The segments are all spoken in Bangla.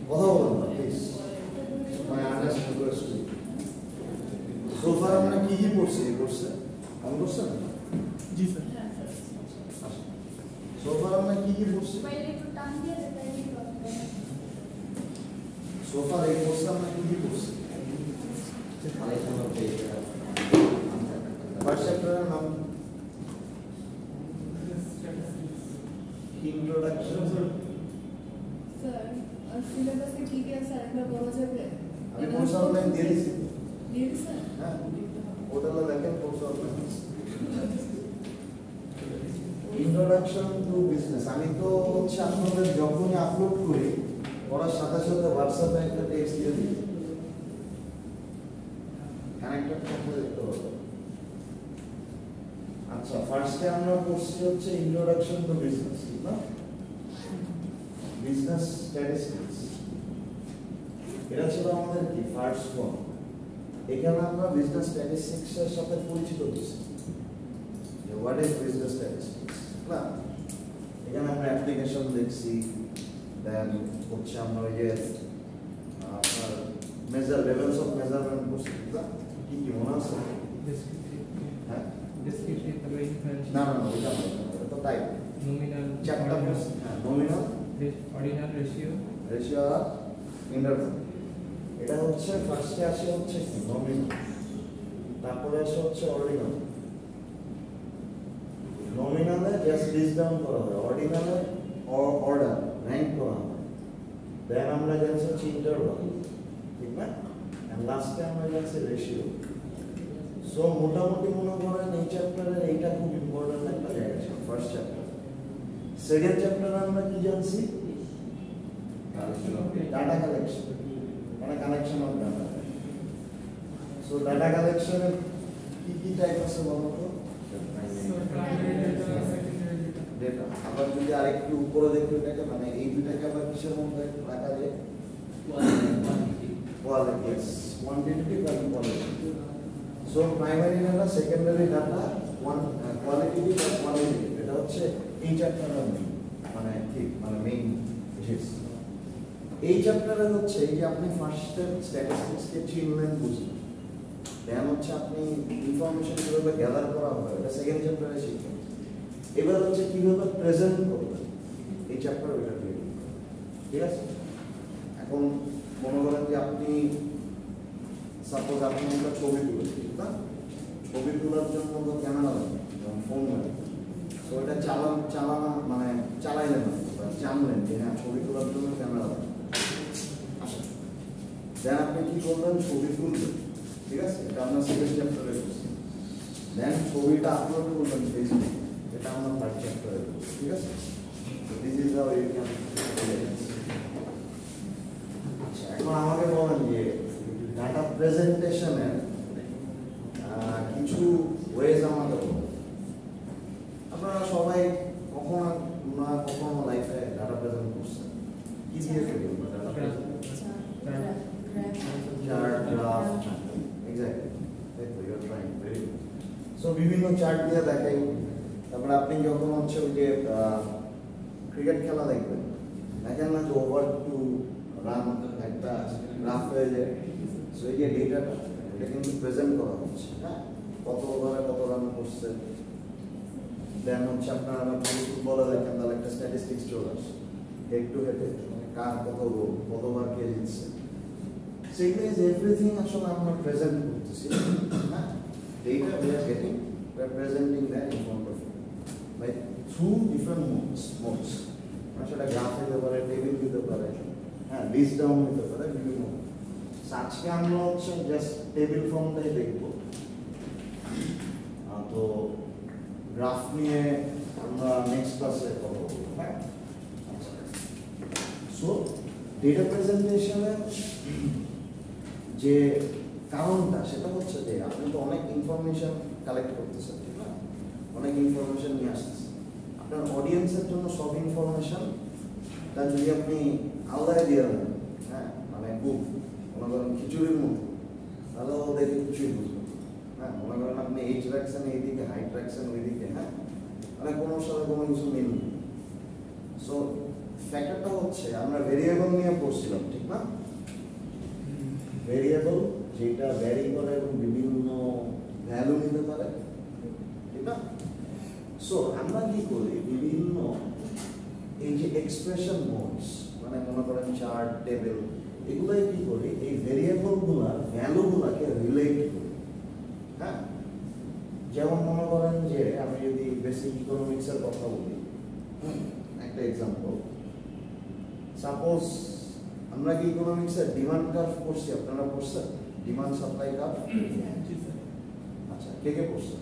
কথা বলুন না প্লিজ, মানে আন্ডারস্ট্যান্ড করে শুনি। সোফার আমরা কি কি পড়ছি এই কোর্সে? আমি করছেন? জি স্যার। সোফার আমরা কি কি পড়ছি? সোফার এই কোর্সে আমরা কি কি পড়ছি? ফার্স্ট চ্যাপ্টারের নাম ইন্ট্রোডাকশন। স্যার আর সিলেবাসে কি কি আছে একবার বলা যাবে? আমি কোর্স আউটলাইন দিয়ে দিছি। দিয়ে দিছেন? হ্যাঁ, ওটালে দেখেন course outline. Introduction to business. আমি তো হচ্ছে আপনাদের যখনই আপলোড করি করার সাথে সাথে হোয়াটসঅ্যাপে একটা টেক্সট দিয়ে দিই, কানেক্টেড করতে দেখতে হবে। আচ্ছা, ফার্স্টে আমরা পড়ছি হচ্ছে ইন্ট্রোডাকশন টু বিজনেস, ঠিক না? বিজনেস স্ট্যাটিস্টিক্স, এটা ছিল আমাদের কি ফার্স্ট ফর্ম। এখানে আমরা বিজনেস স্ট্যাটিস্টিক্সের সাথে পরিচিত হচ্ছি, যে হোয়াট ইজ বিজনেস স্ট্যাটিস্টিক্স না। এখানে আমরা অ্যাপ্লিকেশন দেখছি, দেন হচ্ছে আমরা ওই যে আপনার মেজার লেভেলস অফ মেজারমেন্ট করছি, না কি কি মনে আছে? হ্যাঁ, ডেসক্রিপটিভ তারপরে ইনফারেন্স না না ওইটা না, এটা তো টাইপ নমিনাল চারটা বলছি। হ্যাঁ, নমিনাল, অর্ডিনাল, রেশিও রেশিও আর ইন্টারভ্যাল। এটা হচ্ছে ফার্স্টে আসে হচ্ছে কি নমিনাল, তারপরে আসে হচ্ছে অর্ডিনাল। নমিনালে জাস্ট লিস্ট ডাউন করা হয়, অর্ডিনালে অর্ডার র্যাঙ্ক করা হয়, দেন আমরা যাচ্ছি হচ্ছে ইন্টারভ্যাল, ঠিক না? এন্ড লাস্টে আমরা যাচ্ছি রেশিও। সো মোটামুটি মনে করেন এই চ্যাপ্টারের এইটা খুব ইম্পর্টেন্ট একটা জায়গা ছিল ফার্স্ট চ্যাপ্টার। সেকেন্ড চ্যাপ্টারে আমরা কি জানছি? ডাটা কালেকশন, মানে collection of data. So data কালেকশনের কি টাইপ আছে বলো তো? ডেটা। আবার যদি আরেকটু উপরে দেখি এটাকে, মানে এই দুটাকে আবার কিসের মধ্যে রাখা যায়? কোয়ালিটি, কোয়ান্টিটেটিভ আর quality. So primary data, secondary data, qualitative আর কোয়ালিটেটিভ, এটা হচ্ছে এই চ্যাপ্টারের মেইন, মানে ঠিক মানে মেইন জিনিস। এই চ্যাপ্টারে হচ্ছে এই যে আপনি ফার্স্টের স্ট্যাটিস্টিক্সকে চিনলেন, বুঝলেন, দেন হচ্ছে আপনি ইনফরমেশন কিভাবে গ্যাদার করা হয় এটা সেকেন্ড চ্যাপ্টারে শিখবেন। এবার হচ্ছে কিভাবে প্রেজেন্ট করবেন, এই চ্যাপ্টার ওইটা দিয়ে, ঠিক আছে? এখন মনে করেন যে আপনি সাপোজ আপনি একটা ছবি তুলেছেন, না? ছবি তোলার জন্য তো ক্যামেরা লাগে, যেমন ফোন লাগে। সো এটা চালানো মানে চালাইলেন না, জানলেন যে হ্যাঁ ছবি তোলার জন্য ক্যামেরা লাগে। দেন আপনি কি করবেন? ছবি তুলবেন, ঠিক আছে? এটা আমরা সেকেন্ড চ্যাপ্টারে করছি। দেন ছবিটা আপলোড করবেন ফেসবুকে, এটা আমরা থার্ড চ্যাপ্টারে করছি, ঠিক আছে? তো this is how you can. আচ্ছা, এখন আমাকে বলেন যে ডাটা প্রেজেন্টেশনের কিছু ওয়েজ আমাদের বলেন। আপনারা সবাই কখনো না কখনো লাইফে ডাটা প্রেজেন্ট করছেন, কি দিয়ে করি আমরা data present? Chart, graph, exactly. দেখো you are trying very good. So বিভিন্ন চার্ট দিয়ে দেখাই। তারপরে আপনি যখন হচ্ছে ওই যে ক্রিকেট খেলা দেখবেন, দেখেন না যে ওভার টু রান একটা গ্রাফ হয়ে যায়। সো এই যে ডেটাটা এটা কিন্তু প্রেজেন্ট করা হচ্ছে, হ্যাঁ, কত ওভারে কত রান করছে। দেন হচ্ছে আপনারা ফুটবলে দেখেন তাহলে একটা স্ট্যাটিস্টিক্স চলে আসে, হেড টু হেডে কার কত গোল, কতবার কে জিতছে। সেগুলো ইজ এভরিথিং আসলে আমরা প্রেজেন্ট করতেছি, হ্যাঁ। Data we are getting, we are presenting that in front of you by through different modes. সেটা গ্রাফ হতে পারে, টেবিল দিতে পারে, হ্যাঁ, লিস্ট ডাউন হতে পারে, বিভিন্ন। আজকে আমরা হচ্ছে জাস্ট টেবিল ফর্মটাই দেখবো। তো গ্রাফ নিয়ে আমরা নেক্সট ক্লাসে কথা বলবো, হ্যাঁ। সো ডেটা প্রেজেন্টেশনের যে কারণটা সেটা হচ্ছে যে আপনি তো অনেক ইনফরমেশন কালেক্ট করতেছেন, ঠিক না? অনেক ইনফরমেশন নিয়ে আসতেছেন। আপনার অডিয়েন্সের জন্য সব ইনফরমেশনটা যদি আপনি আলাদা দিয়ে দেন, হ্যাঁ, মানে খুব মনে করেন খিচুড়ির মতো, তাহলে ও দেখে কিছুই বুঝবে, হ্যাঁ। মনে করেন আপনি এইচ রাখছেন এইদিকে, হাইট রাখছেন ওইদিকে, হ্যাঁ, মানে কোনো সাথে কোনো কিছু মিল নেই। সো ফ্যাক্টরটা হচ্ছে আমরা ভেরিয়েবল নিয়ে পড়ছিলাম, ঠিক না? ভেরিয়েবল যেটা ভ্যারি করে এবং বিভিন্ন ভ্যালু নিতে পারে, ঠিক না? সো আমরা কি করি, বিভিন্ন এই যে এক্সপ্রেশন মোডস, মানে মনে করেন চার্ট, টেবিল, এগুলাই কি করি, এই ভেরিয়েবলগুলোর ভ্যালুগুলোকে রিলেট করি। হ্যাঁ, যেমন মনে করেন যে আমি যদি বেসিক ইকোনমিক্সের কথা বলি, একটা এক্সাম্পল, সাপোজ আমরা কি ইকোনমিক্সের ডিমান্ড কার্ভ পড়ছি, আপনারা পড়ছেন ডিমান্ড সাপ্লাই কার্ভ? আচ্ছা, কে কে পড়ছেন?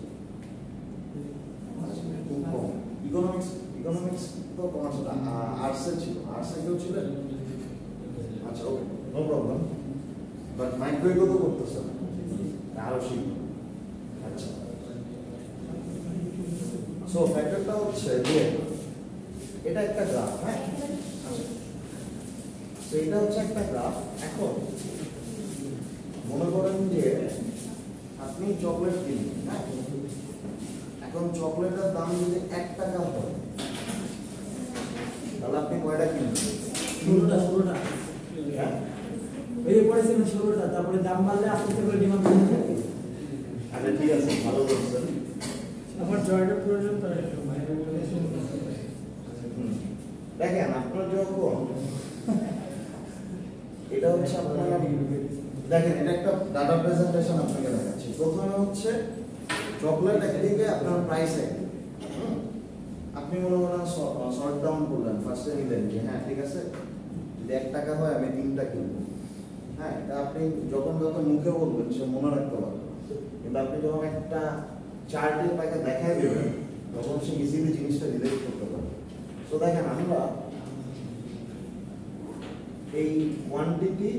খুব কম। ইকোনমিক্স তো কমার্স, আর্টসে ছিল, আর্টসে কেউ ছিলেন? আচ্ছা, okay, no problem. But micro eco তো করতেছেন, আরো শিখবেন। আচ্ছা, সো ফ্যাক্টরটা হচ্ছে যে এটা একটা গ্রাফ, হ্যাঁ? আচ্ছা, তো এটা হচ্ছে একটা গ্রাফ। এখন মনে করেন যে আপনি চকলেট কিনবেন, হ্যাঁ? এখন চকলেটের দাম যদি 1 টাকা হয়, তাহলে আপনি কয়টা কিনবেন? 16টা। হ্যাঁ, এই যে পড়েছিলেন 16টা, তারপরে দাম বাড়লে আস্তে আস্তে করে ডিমান্ড কমে যাবে। আচ্ছা ঠিক আছে, ভালো বলছেন। আমার জয়টা প্রয়োজন তাই দেখেন আপনার যখন এটা হচ্ছে আপনার, দেখেন এটা একটা ডাটা প্রেজেন্টেশন আপনাকে দেখাচ্ছি। প্রথমে হচ্ছে চকলেট একদিকে, আপনার প্রাইস একদিকে। আপনি মনে করেন শর্ট ডাউন করলেন, ফার্স্টে নিলেন যে হ্যাঁ ঠিক আছে, যদি 1 টাকা হয় আমি 3টা কিনবো। হ্যাঁ, এটা আপনি যখন মুখে বলবেন সে মনে রাখতে পারবে, কিন্তু আপনি যখন একটা চার্টে তাকে দেখাই দেবেন তখন সে ইজিলি জিনিসটা রিলেট করতে পারবে। তো দেখেন আমরা এই কোয়ান্টিটি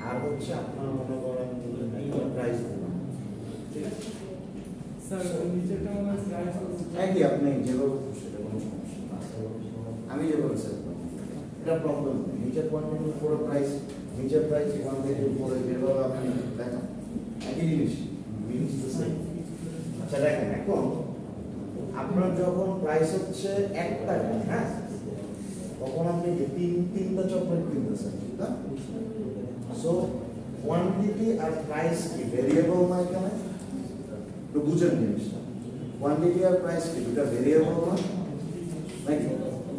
আর হচ্ছে আপনার মনে করেন প্রাইস দিলাম, ঠিক আছে? স্যার নিচেরটা আমার প্রাইস একই, আপনি যেভাবে সেটা কোনো সমস্যা না। আমি যেভাবে সেট করব এটা প্রবলেম নেই। নিচের কোয়ান্টিটির উপরে প্রাইস, নিচের প্রাইস কোয়ান্টিটির উপরে যেভাবে আপনি দেখেন একই জিনিস, মিনস দ্য সেম। আচ্ছা দেখেন, এখন আপনার যখন প্রাইস হচ্ছে 1 টাকা, হ্যাঁ, তখন আপনি যে তিনটা চকলেট কিনতেছেন, ঠিক না? সো কোয়ান্টিটি আর প্রাইস কি ভেরিয়েবল না? এখানে একটু বুঝেন জিনিসটা, কোয়ান্টিটি আর প্রাইস কি দুটা ভেরিয়েবল না নাকি?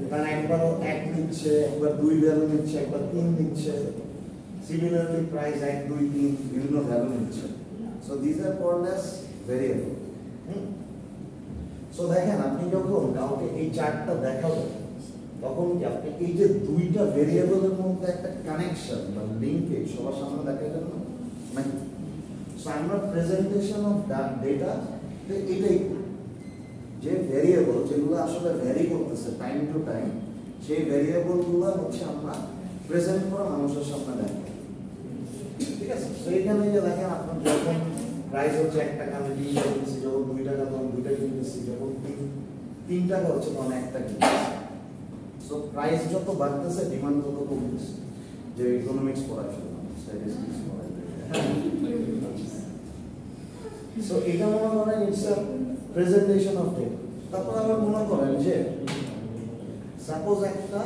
কারণ একবার 1 নিচ্ছে, একবার 2 ভ্যালু নিচ্ছে, একবার 3 নিচ্ছে। সিমিলারলি প্রাইস 1, 2, 3 বিভিন্ন ভ্যালু নিচ্ছে। So this are called as variable. So দেখেন আপনি যখন কাউকে এই চার্টটা দেখাবেন তখন কি আপনি এই যে দুইটা ভেরিয়েবলের মধ্যে একটা কানেকশন বা লিঙ্কেজ সবার সামনে দেখাবেন না নাকি? সো আমরা প্রেজেন্টেশন অফ ডেটা এটাই করি, যে ভেরিয়েবল যেগুলো আসলে ভ্যারি করতেছে টাইম টু টাইম, সেই ভেরিয়েবলগুলো হচ্ছে আমরা প্রেজেন্ট করে মানুষের সামনে দেখাই, ঠিক আছে? সো এখানে যে দেখেন আপনার যখন প্রাইস হচ্ছে 1 টাকা, আমি 3টা কিনছি, যখন 2 টাকা তখন 2টা কিনতেছি, যখন 3 টাকা হচ্ছে তখন 1টা কিনতেছি। সো প্রাইস যত বাড়তেছে ডিমান্ড তত কমতেছে। যে ইকোনমিক্স পড়াশোনা, স্ট্যাটিস্টিক্স পড়াশোনা। সো এটা মনে করেন it's a presentation of data. তারপর আবার মনে করেন যে সাপোজ একটা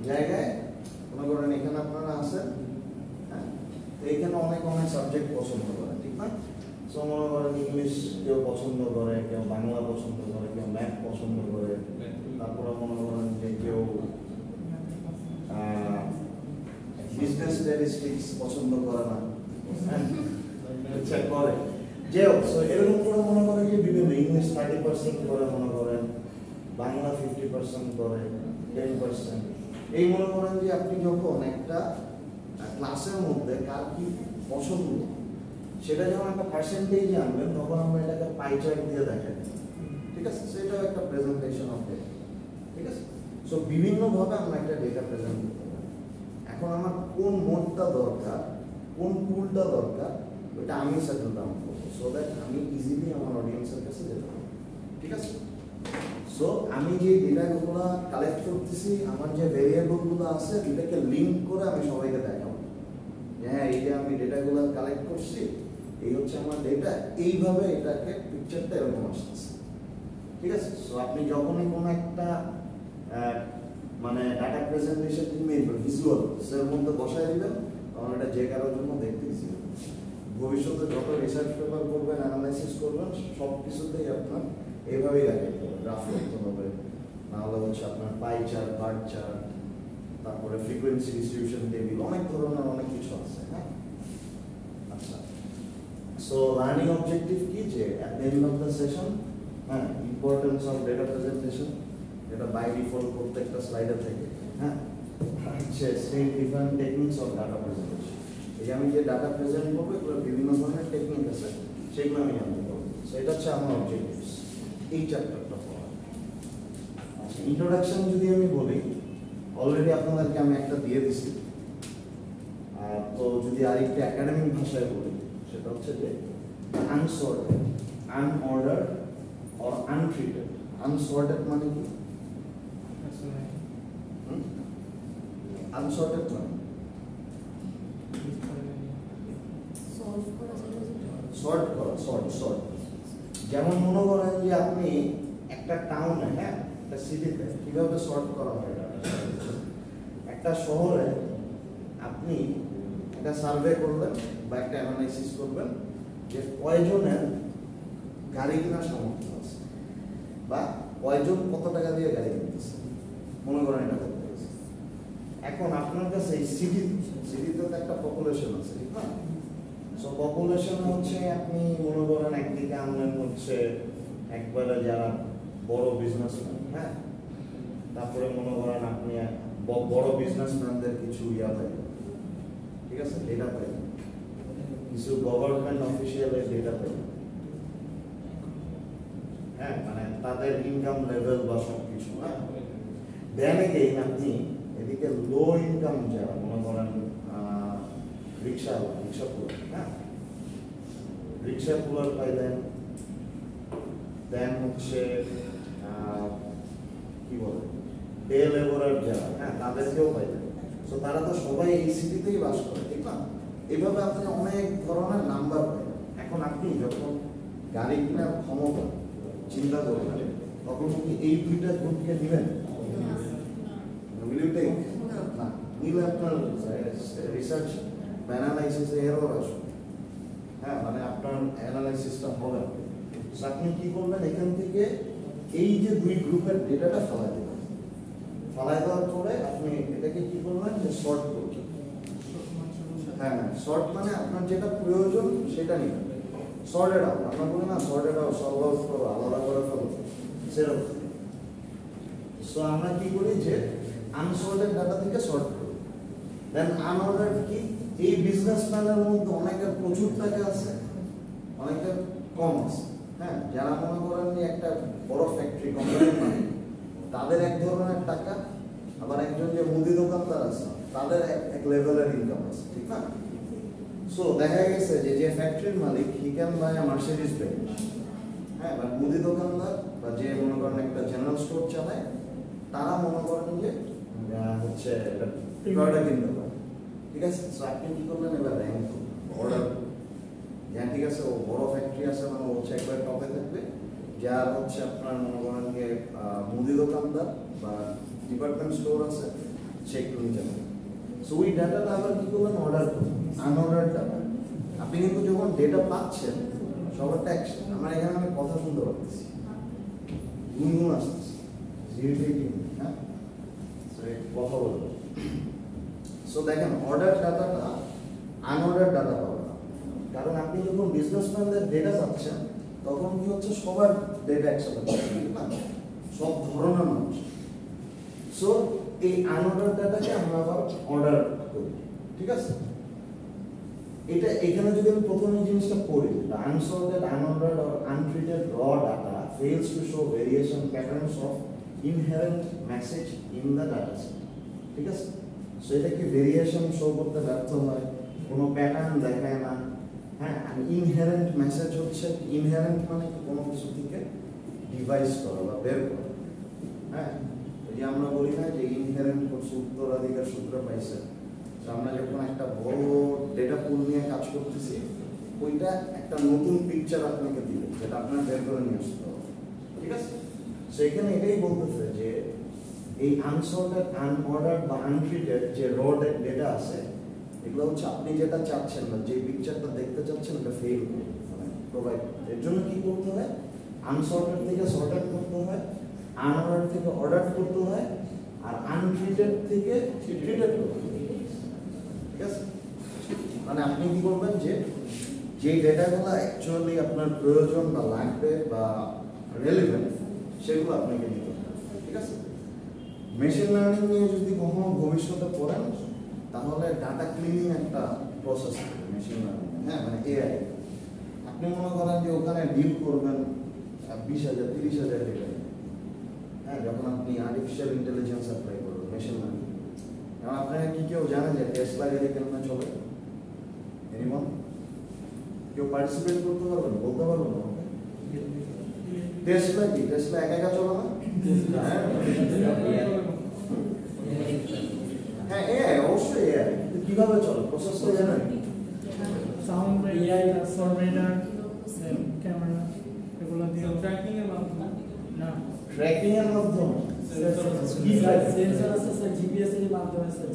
জায়গায় মনে করেন এখানে আপনারা আছেন, হ্যাঁ, তো এখানে অনেক সাবজেক্ট পছন্দ করেন, ঠিক না? সো মনে করেন ইংলিশ কেউ পছন্দ করে, কেউ বাংলা পছন্দ করে, কেউ ম্যাথ পছন্দ করে, তারপরে মনে করেন যে কেউ বিজনেস স্ট্যাটিস্টিক্স পছন্দ করে না, ইচ্ছা করে যে এরকম করে মনে করেন যে বিভিন্ন ইংলিশ 30% করে, মনে করেন বাংলা 50% করে, 10%। এই মনে করেন যে আপনি যখন একটা ক্লাসের মধ্যে কার কি পছন্দ সেটা যখন একটা পার্সেন্টেজে আনবেন তখন আমরা এটাকে পাই চার্ট দিয়ে দেখাই, ঠিক আছে? সেটাও একটা প্রেজেন্টেশন অফ ডেটা, ঠিক আছে? সো বিভিন্নভাবে আমরা একটা ডেটা প্রেজেন্ট করতে পারি। এখন আমার কোন মোডটা দরকার, কোন টুলটা দরকার, ওটা আমি সেটেল ডাউন করবো, সো দ্যাট আমি ইজিলি আমার অডিয়েন্সের কাছে যেতে পারবো, ঠিক আছে? সো আমি যে ডেটাগুলো কালেক্ট করতেছি, আমার যে ভেরিয়েবলগুলো আছে, এটাকে লিঙ্ক করে আমি সবাইকে দেখাবো, হ্যাঁ এই যে আমি ডেটাগুলো কালেক্ট করছি, এই হচ্ছে আমার ডেটা, এইভাবে এটাকে পিকচারটা এরকম আসতেছে, ঠিক আছে? সো আপনি যখনই কোনো একটা মানে ডাটা প্রেজেন্টেশন তুমি ভিজুয়াল এর মধ্যে বসায় দিবেন, তখন এটা যে কারোর জন্য দেখতে ইজি হবে। ভবিষ্যতে যত রিসার্চ পেপার করবেন, অ্যানালাইসিস করবেন, সব কিছুতেই আপনার এইভাবেই দেখাতে হবে, গ্রাফ করতে হবে, নাহলে হচ্ছে আপনার পাই চার্ট, বার চার্ট, তারপরে ফ্রিকোয়েন্সি ডিস্ট্রিবিউশন টেবিল, অনেক ধরনের অনেক কিছু আছে। হ্যাঁ, আচ্ছা। সো লার্নিং অবজেক্টিভ কি, যে at the end of the session, হ্যাঁ, ইম্পর্টেন্স অফ ডেটা প্রেজেন্টেশন, এটা বাই ডিফল্ট প্রত্যেকটা স্লাইডে থাকে। হ্যাঁ, হচ্ছে state different techniques of data presentation. এই যে আমি যে ডাটা প্রেজেন্ট করবো, এগুলো বিভিন্ন ধরনের টেকনিক আছে, সেগুলো আমি জানতে পারবো। সো এটা হচ্ছে আমার অবজেক্টিভস এই চ্যাপ্টারটা পড়া। আচ্ছা, ইন্ট্রোডাকশন যদি আমি বলি, অলরেডি আপনাদেরকে আমি একটা দিয়ে দিছি। তো যদি আরেকটা একাডেমিক ভাষায় বলি, সেটা হচ্ছে যে unsorted, unordered or untreated. Unsorted মানে কি? আনসর্টেড মানে সলভ করা যাবে যেটা। সর্ট করা, সর্ট। যেমন মনে করেন যে আপনি একটা টাউনে, হ্যাঁ, একটা সিটিতে কিভাবে সর্ট করা হয় ডাটা, একটা শহরে আপনি একটা সার্ভে করবেন বা একটা অ্যানালাইসিস করবেন যে কয়জনের গাড়ি কেনার সামর্থ্য আছে, বা কয়জন কত টাকা দিয়ে গাড়ি কিনতেছে, মনে করেন এটা করতে গেছে। এখন আপনার কাছে এই সিটিতে তো একটা পপুলেশন আছে, ঠিক না? সো পপুলেশন হচ্ছে, আপনি মনে করেন একদিকে আনলেন হচ্ছে একবারে যারা বড় বিজনেসম্যান, হ্যাঁ, তারপরে মনে করেন আপনি বড় বিজনেসম্যানদের কিছু ইয়া পাইলেন, ঠিক আছে, ডেটা পাইলেন, কিছু গভর্নমেন্ট অফিসিয়ালের ডেটা পাইলেন, হ্যাঁ, মানে তাদের ইনকাম লেভেল বা সব কিছু। হ্যাঁ, দেন এগেইন আপনি এদিকে লো ইনকাম যারা, মনে করেন রিক্সাপুলার, হ্যাঁ, রিক্সাপুলার পাইলেন, দেন হচ্ছে কি বলে ডে লেবারার যারা, হ্যাঁ, তাদেরকেও পাইলেন। সো তারা তো সবাই এই সিটিতেই বাস করে, ঠিক না? এইভাবে আপনি অনেক ধরনের নাম্বার পাইলেন। এখন আপনি যখন গাড়ি কেনার ক্ষমতা চিন্তা করবেন, তখন কি এই দুইটা গ্রুপকে নেবেন? না, নিলে আপনার রিসার্চ বা অ্যানালাইসিসে এরর আসবে। হ্যাঁ, মানে আপনার অ্যানালাইসিসটা হবে না। সো আপনি কি করবেন, এখান থেকে এই যে দুই গ্রুপের ডেটাটা ফেলাই দেবেন। ফেলাই দেওয়ার পরে আপনি এটাকে কি করবেন, যে সর্ট করবেন। হ্যাঁ, সর্ট মানে আপনার যেটা প্রয়োজন সেটা নেবেন। সর্টেড আউট, আমরা বলি না সর্টেড আউট, সলভ আউট করো, আলাদা করে ফেলো, সেরকম। সো আমরা কি করি, যে আনসর্টেড ডাটা থেকে সর্ট করি। দেন আনঅর্ডার্ড কি, এই বিজনেসম্যানের মধ্যে অনেকের প্রচুর টাকা আছে, অনেকের কম আছে। হ্যাঁ, যারা মনে করেন যে একটা বড় ফ্যাক্টরি কোম্পানির মালিক, তাদের এক ধরনের টাকা, আবার একজন যে মুদি দোকানদার আছে তাদের এক লেভেলের ইনকাম আছে, ঠিক না? সো দেখা গেছে যে যে ফ্যাক্টরির মালিক, he can buy a Mercedes Benz, হ্যাঁ, বা মুদি দোকানদার বা যে মনে করেন একটা জেনারেল স্টোর চালায়, তারা মনে করেন যে হচ্ছে টয়টা কিনতে পারে, ঠিক আছে? সো আপনি কি করবেন, এবার র্যাঙ্ক অর্ডার, হ্যাঁ, ঠিক আছে, ও বড় ফ্যাক্টরি আছে, মানে হচ্ছে একবার টপে থাকবে। যার হচ্ছে আপনার মনে করেন যে মুদি দোকানদার বা ডিপার্টমেন্ট স্টোর আছে, সে একটু নিচে যাবে। সো ওই ডাটাটা আবার কি করবেন, অর্ডার করবেন, আনঅর্ডার ডাটা। আপনি কিন্তু যখন ডেটা পাচ্ছেন, সবারটা একসাথে, আমার এখানে আমি কথা শুনতে পাচ্ছি, গুনগুন আসতেছে, হ্যাঁ, কথা বলবো। সো দেখেন, অর্ডার ডাটাটা আনঅর্ডার ডাটা পাবেন, কারণ আপনি যখন বিজনেসম্যানদের ডেটা পাচ্ছেন, তখন কি হচ্ছে, সবার ডেটা একসাথে পাচ্ছেন, না সব ধরনের মানুষ। সো এই আনঅর্ডার ডাটাকে আমরা আবার অর্ডার করি, ঠিক আছে? এটা এখানে যদি আমি প্রথমে জিনিসটা পড়ি, unsorted, unordered or untreated raw data fails to show variation patterns of inherent message in the data set, ঠিক আছে? সো এটা কি ভেরিয়েশন শো করতে ব্যর্থ হয়, কোনো প্যাটার্ন দেখায় না। হ্যাঁ, ইনহেরেন্ট মেসেজ হচ্ছে, ইনহেরেন্ট মানে কোনো কিছু থেকে ডিভাইস করা বা বের করা। হ্যাঁ, এই যে আমরা বলি না যে ইনহেরেন্ট করছে, উত্তরাধিকার সূত্র পাইছে। আমরা যখন একটা বড় ডেটা পুল নিয়ে কাজ করতেছি, ওইটা একটা নতুন পিকচার আপনাকে দিবে, যেটা আপনার বের করে নিয়ে আসতে হবে, ঠিক আছে? সেখানে এটাই বলতেছে যে এই আনসর্টেড, আনঅর্ডার্ড বা আনট্রিটেড যে র ডেটা আছে, এগুলো হচ্ছে আপনি যেটা চাচ্ছেন না, যে পিকচারটা দেখতে চাচ্ছেন এটা ফেল মানে প্রোভাইড। এর জন্য কি করতে হয়? আনসর্টেড থেকে সর্টেড করতে হয়, আনঅর্ডার থেকে অর্ডার করতে হয়, আর আনট্রিটেড থেকে ট্রিটেড করতে হয়। ঠিক আছে? মানে আপনি কি করবেন যে ডেটাগুলো অ্যাকচুয়ালি আপনার প্রয়োজন বা লাগবে বা রেলিভেন্ট, সেগুলো আপনাকে নিতে হবে। ঠিক আছে? মেশিন লার্নিং নিয়ে যদি কখনো ভবিষ্যতে পড়েন, তাহলে ডাটা ক্লিনিং একটা প্রসেস থাকে মেশিন লার্নিং, হ্যাঁ, মানে এআই। আপনি মনে করেন যে ওখানে ডিল করবেন 20,000 30,000 ডেটা, হ্যাঁ, যখন আপনি আর্টিফিশিয়াল ইন্টেলিজেন্স অ্যাপ্লাই করবেন মেশিন লার্নিং। এবং আপনারা কি কেউ জানেন যে টেসলা গাড়ি কেমন চলে? এনিওয়ান? কেউ পার্টিসিপেট করতে পারবেন, বলতে পারবেন না? টেসলা কি? টেসলা একা একা চলে না? হ্যাঁ, এআই, অবশ্যই এআই। কিন্তু কিভাবে চলে? প্রসেস তো জানেন? সাউন্ড এআই, সফটওয়্যার, ক্যামেরা, এগুলো দিয়ে ট্র্যাকিং এর মাধ্যমে না ট্র্যাকিং এর মাধ্যমে সেন্সর আছে স্যার, জিপিএস এর মাধ্যমে স্যার।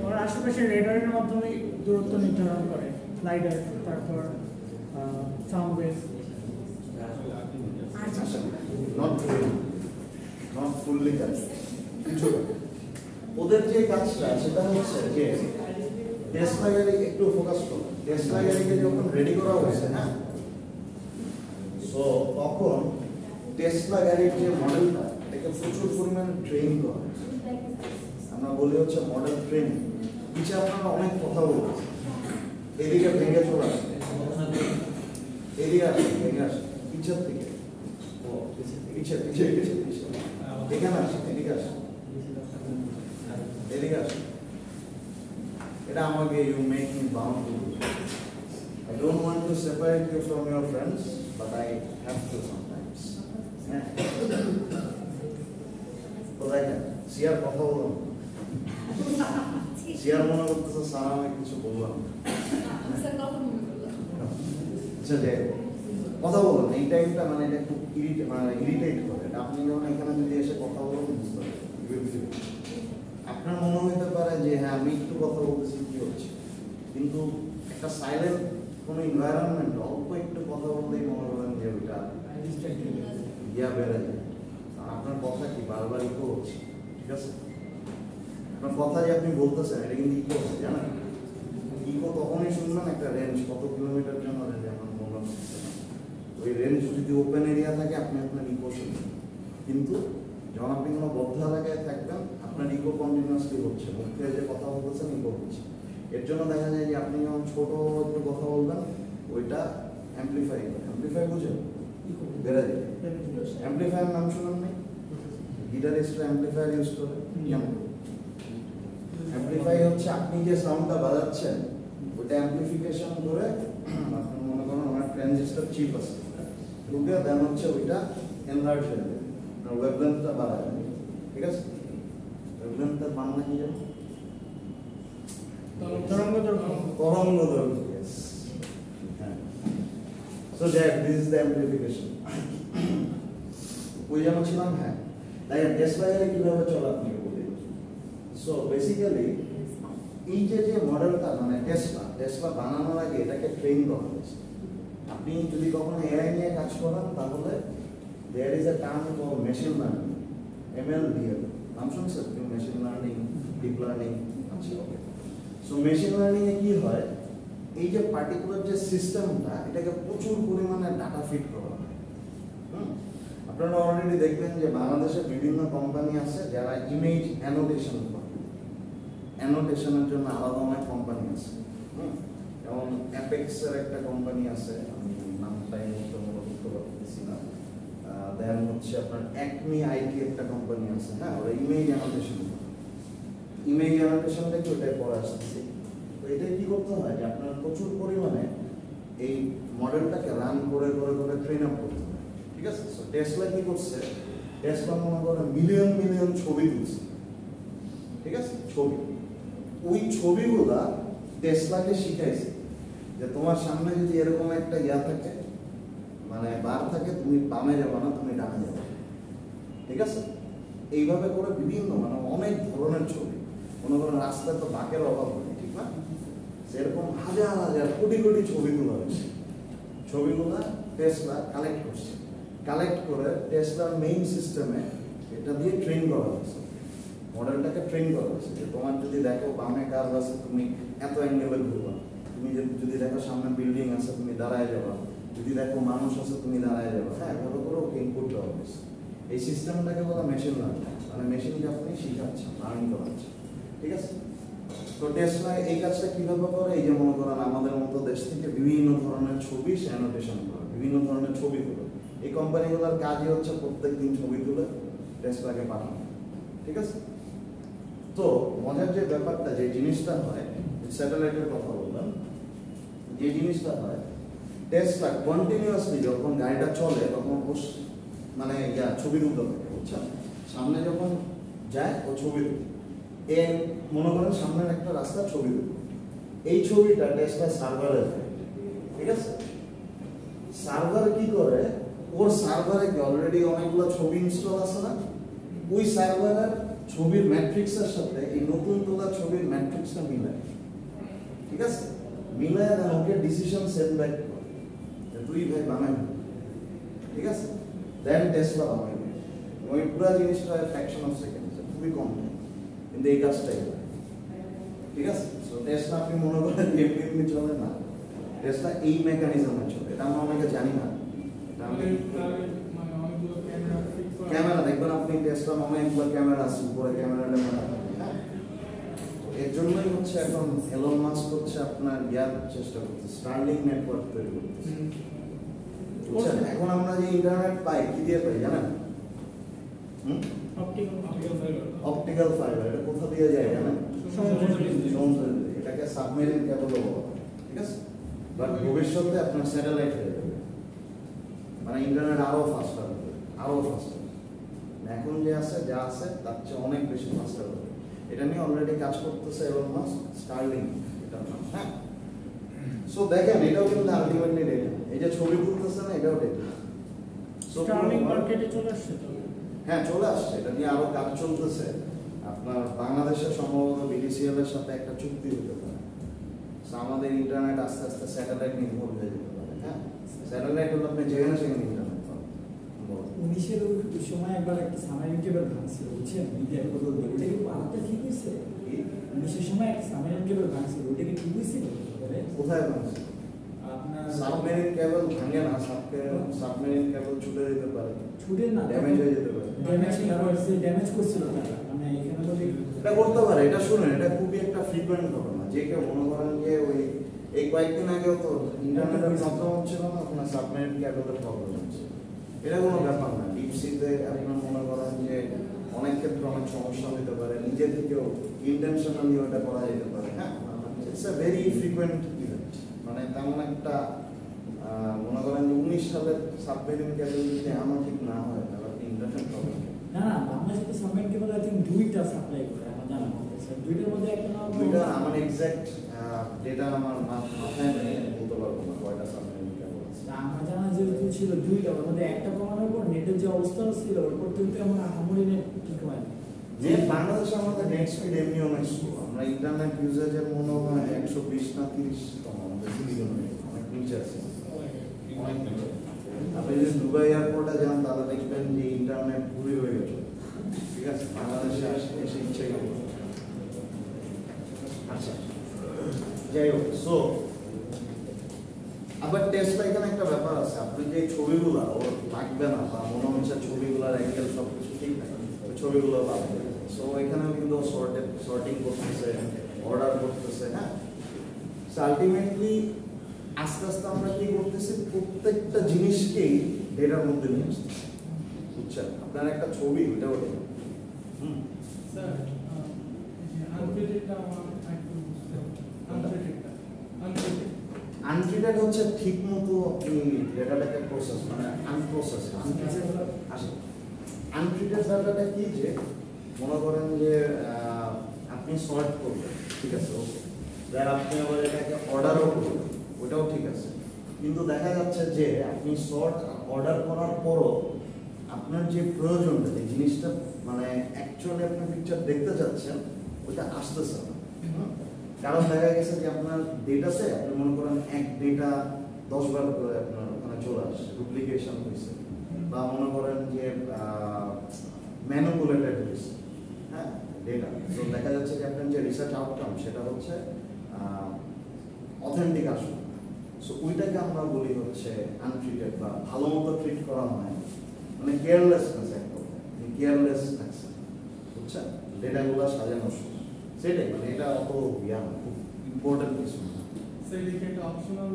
ওর আশেপাশে রেডারের মাধ্যমে দূরত্ব নির্ধারণ করে, লাইডার, তারপর সাউন্ড ওয়েভ। নট ফুললি কাজ কিছুটা। ওদের যে কাজটা সেটা হচ্ছে যে টেসলা গাড়ি, একটু ফোকাস করো, টেসলা গাড়িকে যখন রেডি করা হয়েছে, হ্যাঁ, সো তখন টেসলা গাড়ির যে মডেলটা, এটাকে প্রচুর পরিমাণে ট্রেন করা হয়েছে। আমরা বলি হচ্ছে মডেল ট্রেনিং। পিছে আপনারা অনেক কথা বলছেন, এদিকে ভেঙে চলে আসে, এদিকে আসে, ভেঙে আসে, পিছের থেকে, পিছে পিছে পিছে পিছে, এখানে আসে, এদিকে আসে, এদিকে আসে। এটা আমাকে, you make me bound to. I don't want to separate you from your friends, but I have to sometimes. হ্যাঁ, তো দেখেন সিয়ার কথা বললাম, সিয়ার মনে করতেছে স্যার আমি কিছু বললাম না। স্যার কথা মনে করলাম। আচ্ছা, যে কথা বলুন, এই টাইমটা মানে এটা খুব ইরিটেট করে। এটা আপনি যখন এখানে যদি এসে কথা বলুন, বুঝতে পারবেন। আপনার মনে হতে পারে যে হ্যাঁ আমি একটু কথা বলতেছি, কি হচ্ছে, কিন্তু একটা সাইলেন্ট কোনো এনভায়রনমেন্ট, অল্প একটু কথা বললেই মনে করেন যে ওইটা ইয়া বেড়ে যায়। আর আপনার কথা কি বারবার ইকো হচ্ছে। ঠিক আছে? আপনার কথা যে আপনি বলতেছেন, এটা কিন্তু ইকো হচ্ছে, জানেন? ইকো তখনই শুনবেন একটা রেঞ্জ, কত কিলোমিটার জন্য রেঞ্জ আমার বললাম। ওই রেঞ্জ যদি ওপেন এরিয়া থাকে, আপনি আপনার ইকো শুনবেন। কিন্তু যখন আপনি কোনো বদ্ধ এলাকায় থাকবেন, আপনার ইকো কন্টিনিউয়াসলি হচ্ছে, মুখ থেকে যে কথা বলতেছেন ইকো হচ্ছে। এর জন্য দেখা যায় যে আপনি যখন ছোট একটু কথা বলবেন, ওইটা অ্যাম্প্লিফাই করে। অ্যাম্প্লিফাই বুঝেন? বেড়ে যায়। অ্যাম্প্লিফায়ার নাম শুনুন নাই? গিটারিস্টরা অ্যাম্প্লিফায়ার ইউজ করে। কেমন? অ্যাম্প্লিফাই হচ্ছে আপনি যে সাউন্ডটা বাজাচ্ছেন, ওইটা অ্যাম্প্লিফিকেশন করে, আপনি মনে করেন আমার ট্রানজিস্টর চিপ আছে, ঢুকে দেন হচ্ছে ওইটা এনলার্জ হয়ে যায়, ওয়েভলেন্থটা বাড়ায়। ঠিক আছে? ওয়েভলেন্থটার বাংলা কি জানো? তরঙ্গদৈর্ঘ্য। Yes. So that this is the amplification. ওই যেমন ছিলাম, হ্যাঁ, তাই টেসলা গাড়ি কিভাবে চলে আপনাকে বলি। সো বেসিক্যালি এই যে মডেলটা, মানে টেসলা বানানোর আগে এটাকে ট্রেন করা হয়েছে। আপনি যদি কখনো এআই নিয়ে কাজ করেন, তাহলে there is a term call machine learning, MLDL। নাম শুনছেন কেউ? Machine learning, deep learning. আচ্ছা, ওকে। সো মেশিন লার্নিং এ কি হয়, এই যে পার্টিকুলার যে সিস্টেমটা, এটাকে প্রচুর পরিমাণে ডাটা ফিড করা হয়। আপনারা অলরেডি দেখবেন যে বাংলাদেশে বিভিন্ন কোম্পানি আছে যারা ইমেজ অ্যানোটেশন করে। অ্যানোটেশনের জন্য আলাদা অনেক কোম্পানি আছে। যেমন অ্যাপেক্সের একটা কোম্পানি আছে, আমি নামটাই করতে পারতেছি না। দেন হচ্ছে আপনার অ্যাকমি আইটি একটা কোম্পানি আছে, হ্যাঁ, ওরা ইমেজ অ্যানোটেশন করে। ইমেজ অ্যানোটেশনটা কি ওটাই পড়ে আসতেছি। তো এটাই কি করতে হয় যে আপনার প্রচুর পরিমাণে এই মডেলটাকে রান করে করে করে ট্রেন আপ করতে হয়। ঠিক আছে? সো টেসলা কি করছে, টেসলা মনে করেন মিলিয়ন মিলিয়ন ছবি তুলছে। ঠিক আছে? ছবি, ওই ছবিগুলা টেসলাকে শিখাইছে যে তোমার সামনে যদি এরকম একটা ইয়া থাকে, মানে বার থাকে, তুমি বামে যাবে না, তুমি ডানে যাবে। ঠিক আছে? এইভাবে করে বিভিন্ন মানে অনেক ধরনের ছবি, মনে করেন রাস্তায় তো বাঁকের অভাব নেই, ঠিক না? সেরকম হাজার হাজার কোটি কোটি ছবিগুলো হয়েছে, ছবিগুলো টেসলা কালেক্ট করছে, কালেক্ট করে টেসলার মেইন সিস্টেমে এটা দিয়ে ট্রেন করা হয়েছে, মডেলটাকে ট্রেন করা হয়েছে যে তোমার যদি দেখো বামে কাজ আছে তুমি এত অ্যাঙ্গেলে ঘুরবা, তুমি যদি দেখো সামনে বিল্ডিং আছে তুমি দাঁড়ায় যাবা, যদি দেখো মানুষ আছে তুমি দাঁড়ায় যাবা, হ্যাঁ এভাবে করে ওকে ইনপুট দেওয়া হয়েছে। এই সিস্টেমটাকে বলা মেশিন লার্নিং, মানে মেশিনকে আপনি শিখাচ্ছেন, লার্নিং করাচ্ছেন, ঠিক আছে? তো টেসলা এই কাজটা কিভাবে করে? এই যে মনে করেন আমাদের মতো দেশ থেকে বিভিন্ন ধরনের ছবি সে অ্যানোটেশন করে, বিভিন্ন ধরনের ছবি তুলে, এই কোম্পানিগুলোর কাজই হচ্ছে প্রত্যেকদিন ছবি তুলে টেসলাকে পাঠানো, ঠিক আছে? তো মজার যে ব্যাপারটা, যে জিনিসটা হয়, স্যাটেলাইটের কথা বললাম, যে জিনিসটা হয় টেসলা কন্টিনিউয়াসলি যখন গাড়িটা চলে তখন মানে ছবি তুলতে থাকে, বুঝছেন? সামনে যখন যায় ও ছবি তুলে, এ মনে করেন সামনের একটা রাস্তার ছবি তুলে, এই ছবিটা টেসলা সার্ভারে যায়, ঠিক আছে? সার্ভার কি করে, ওর সার্ভারে কি অলরেডি অনেকগুলো ছবি ইনস্টল আছে না, ওই সার্ভারের ছবির ম্যাট্রিক্সের সাথে এই নতুন তোলা ছবির ম্যাট্রিক্সটা মিলায়, ঠিক আছে? মিলায় দেন ওকে ডিসিশন সেট ব্যাক করে তুই ভাই বানাই, ঠিক আছে? দেন টেসলা বানাই, ওই পুরো জিনিসটা ফ্র্যাকশন অফ সেকেন্ড, খুবই কম, কিন্তু এই কাজটাই করে, ঠিক আছে? সো টেসলা আপনি মনে করেন এমনি চলে না, টেসলা এই মেকানিজমে চলে, এটা আমরা অনেকে জানি না। ক্যামেরা দেখবেন আপনি টেসলা অনেকগুলো ক্যামেরা আছে, উপরে ক্যামেরাটা এর জন্যই হচ্ছে এখন এলন মাস্ক হচ্ছে আপনার চেষ্টা করতেছে, স্টারলিংক নেটওয়ার্ক তৈরি করতেছে, বুঝছেন? এখন আমরা যে ইন্টারনেট পাই কি দিয়ে পাই জানেন? Optical fibre. এটা কোথা দিয়ে যায় জানেন? সমুদ্র দিয়ে। এটাকে সাবমেরিন কেবল বলা হয়, ঠিক আছে? বাট ভবিষ্যতে আপনার স্যাটেলাইট হয়ে যাবে, মানে ইন্টারনেট আরো ফাস্টার হবে, আরো ফাস্টার। এখন যে আছে যা আছে তার চেয়ে অনেক বেশি ফাস্টার হবে। এটা নিয়ে অলরেডি কাজ করতেছে এলন মাস্ক, স্টারলিংক এটার নাম, হ্যাঁ? সো দেখেন এটাও কিন্তু আলটিমেটলি ডেটা, এই যে ছবি তুলতেছে না এটাও ডেটা। স্টারলিংক মার্কেটে চলে আসছে তো? হ্যাঁ চলে আসছে, এটা নিয়ে আরো কাজ চলতেছে। আপনার বাংলাদেশের সম্ভবত বিডিসিএল এর সাথে একটা চুক্তি হতে পারে, আমাদের ইন্টারনেট আস্তে আস্তে স্যাটেলাইট নির্ভর হয়ে যেতে পারে, হ্যাঁ? স্যাটেলাইট হলে আপনি যেখানে সেখানে ইন্টারনেট পাবেন। 19-এর সময় একবার একটা সাবমেরিন কেবল ভাঙছিল, বুঝছেন? মিডিয়ার কথা বলে, ওটা কি বানাতে ঠিক হয়েছে? 19-এর সময় একটা সাবমেরিন কেবল ভাঙছিল, ওটা কি ঠিক হয়েছিল? কোথায় ভাঙছে? আপনার সাবমেরিন কেবল ভাঙে না, সাবমেরিন কেবল ছুটে যেতে পারে, ছুটে না, ড্যামেজ হয়ে যেতে পারে। ড্যামেজ করছিল তারা, মানে এখানে বলে এটা করতে পারে। এটা শুনেন, এটা খুবই একটা ফ্রিকোয়েন্ট ঘটনা। যে কেউ মনে করেন যে ওই এই কয়েকদিন আগেও তো ইন্টারনেটের প্রবলেম হচ্ছিল না, আপনার সাবমেরিন কেবলের প্রবলেম হচ্ছে। এটা কোনো ব্যাপার না। ডিপ সিতে আপনার মনে করেন যে অনেক ক্ষেত্রে অনেক সমস্যা হতে পারে, নিজে থেকেও ইন্টেনশনালি ওটা করা যেতে পারে, হ্যাঁ? It's a very frequent event. মানে তেমন একটা মনে করেন যে 19 সালের সাবমেরিন কেবল যদি এমন ঠিক না হয় তাহলে আপনি ইন্টারনেট প্রবলেম। না না, বাংলাদেশে তো সাবমেরিন কেবল আই থিঙ্ক 2টা সাপ্লাই করে আমার জানা মতে। দুইটার মধ্যে একটা নাম, দুইটা আমার এক্সাক্ট ডেটা আমার মাথায় নেই, বলতে পারবো না কয়টা সাবমেরিন কেবল আছে। আমার জানা যেহেতু ছিল 2টা, ওর মধ্যে একটা কমানোর পর নেটের যে অবস্থা ছিল ওর পর কিন্তু আমার আহামরি নেট ঠিক হয় না। যে বাংলাদেশে আমাদের নেট স্পিড এমনি অনেক স্লো, আমরা ইন্টারনেট ইউজেজের মনে হয় 120 না 30 তম আমাদের সিলিজন অনেক নিচে আছে, অনেক নিচে। আপনি যদি দুবাই এয়ারপোর্টে যান তাহলে দেখবেন যে ইন্টারনেট ঘুরে হয়ে গেছে, ঠিক আছে? বাংলাদেশে এসে ইচ্ছে করে। আচ্ছা যাই হোক, সো আবার টেসলা এখানে একটা ব্যাপার আছে, আপনি যে ছবিগুলো ওর লাগবে না বা মনে হচ্ছে ছবিগুলোর অ্যাঙ্গেল সব কিছু ঠিক থাকে, ওই ছবিগুলো লাগবে। সো এখানেও কিন্তু সর্টিং করতেছে, অর্ডার করতেছে, হ্যাঁ? সো আলটিমেটলি আস্তে আস্তে আমরা কি করতেছি, প্রত্যেকটা জিনিসকেই ডেটার মধ্যে নিয়ে আসতেছি, বুঝছেন? আপনার একটা ছবি ওটা ওটা স্যার আনট্রিটেড হচ্ছে ঠিক মতো আপনি ডেটাটাকে প্রসেস, মানে আনপ্রসেস আসে। আনট্রিটেড ডাটাটা কি, যে মনে করেন যে আপনি সর্ট করবেন, ঠিক আছে, ওকে, দেন আপনি আবার এটাকে অর্ডারও করবেন, ওটাও ঠিক আছে। কিন্তু দেখা যাচ্ছে যে আপনি সর্ট অর্ডার করার পরও আপনার যে প্রয়োজনটা, যে জিনিসটা মানে অ্যাকচুয়ালি আপনি পিকচার দেখতে চাচ্ছেন ওটা আসতেছে না। কারণ দেখা গেছে যে আপনার ডেটাতে আপনি মনে করেন এক ডেটা 10 বার করে আপনার ওখানে চলে আসছে, ডুপ্লিকেশন হয়েছে, বা মনে করেন যে ম্যানুপুলেটেড হয়েছে, হ্যাঁ ডেটা। তো দেখা যাচ্ছে যে আপনার যে রিসার্চ আউটকাম সেটা হচ্ছে অথেন্টিক আসল। সো ওইটাকে আমরা বলি হচ্ছে আনট্রিটেড বা ভালো মতো ট্রিট করা হয়, মানে কেয়ারলেসনেস, এক কথায় কেয়ারলেস থাকছে, বুঝছেন, ডেটাগুলো সাজানো সেটাই, মানে এটা অত জ্ঞান খুব ইম্পর্টেন্ট কিছু না। স্যার এটা একটা অপশনাল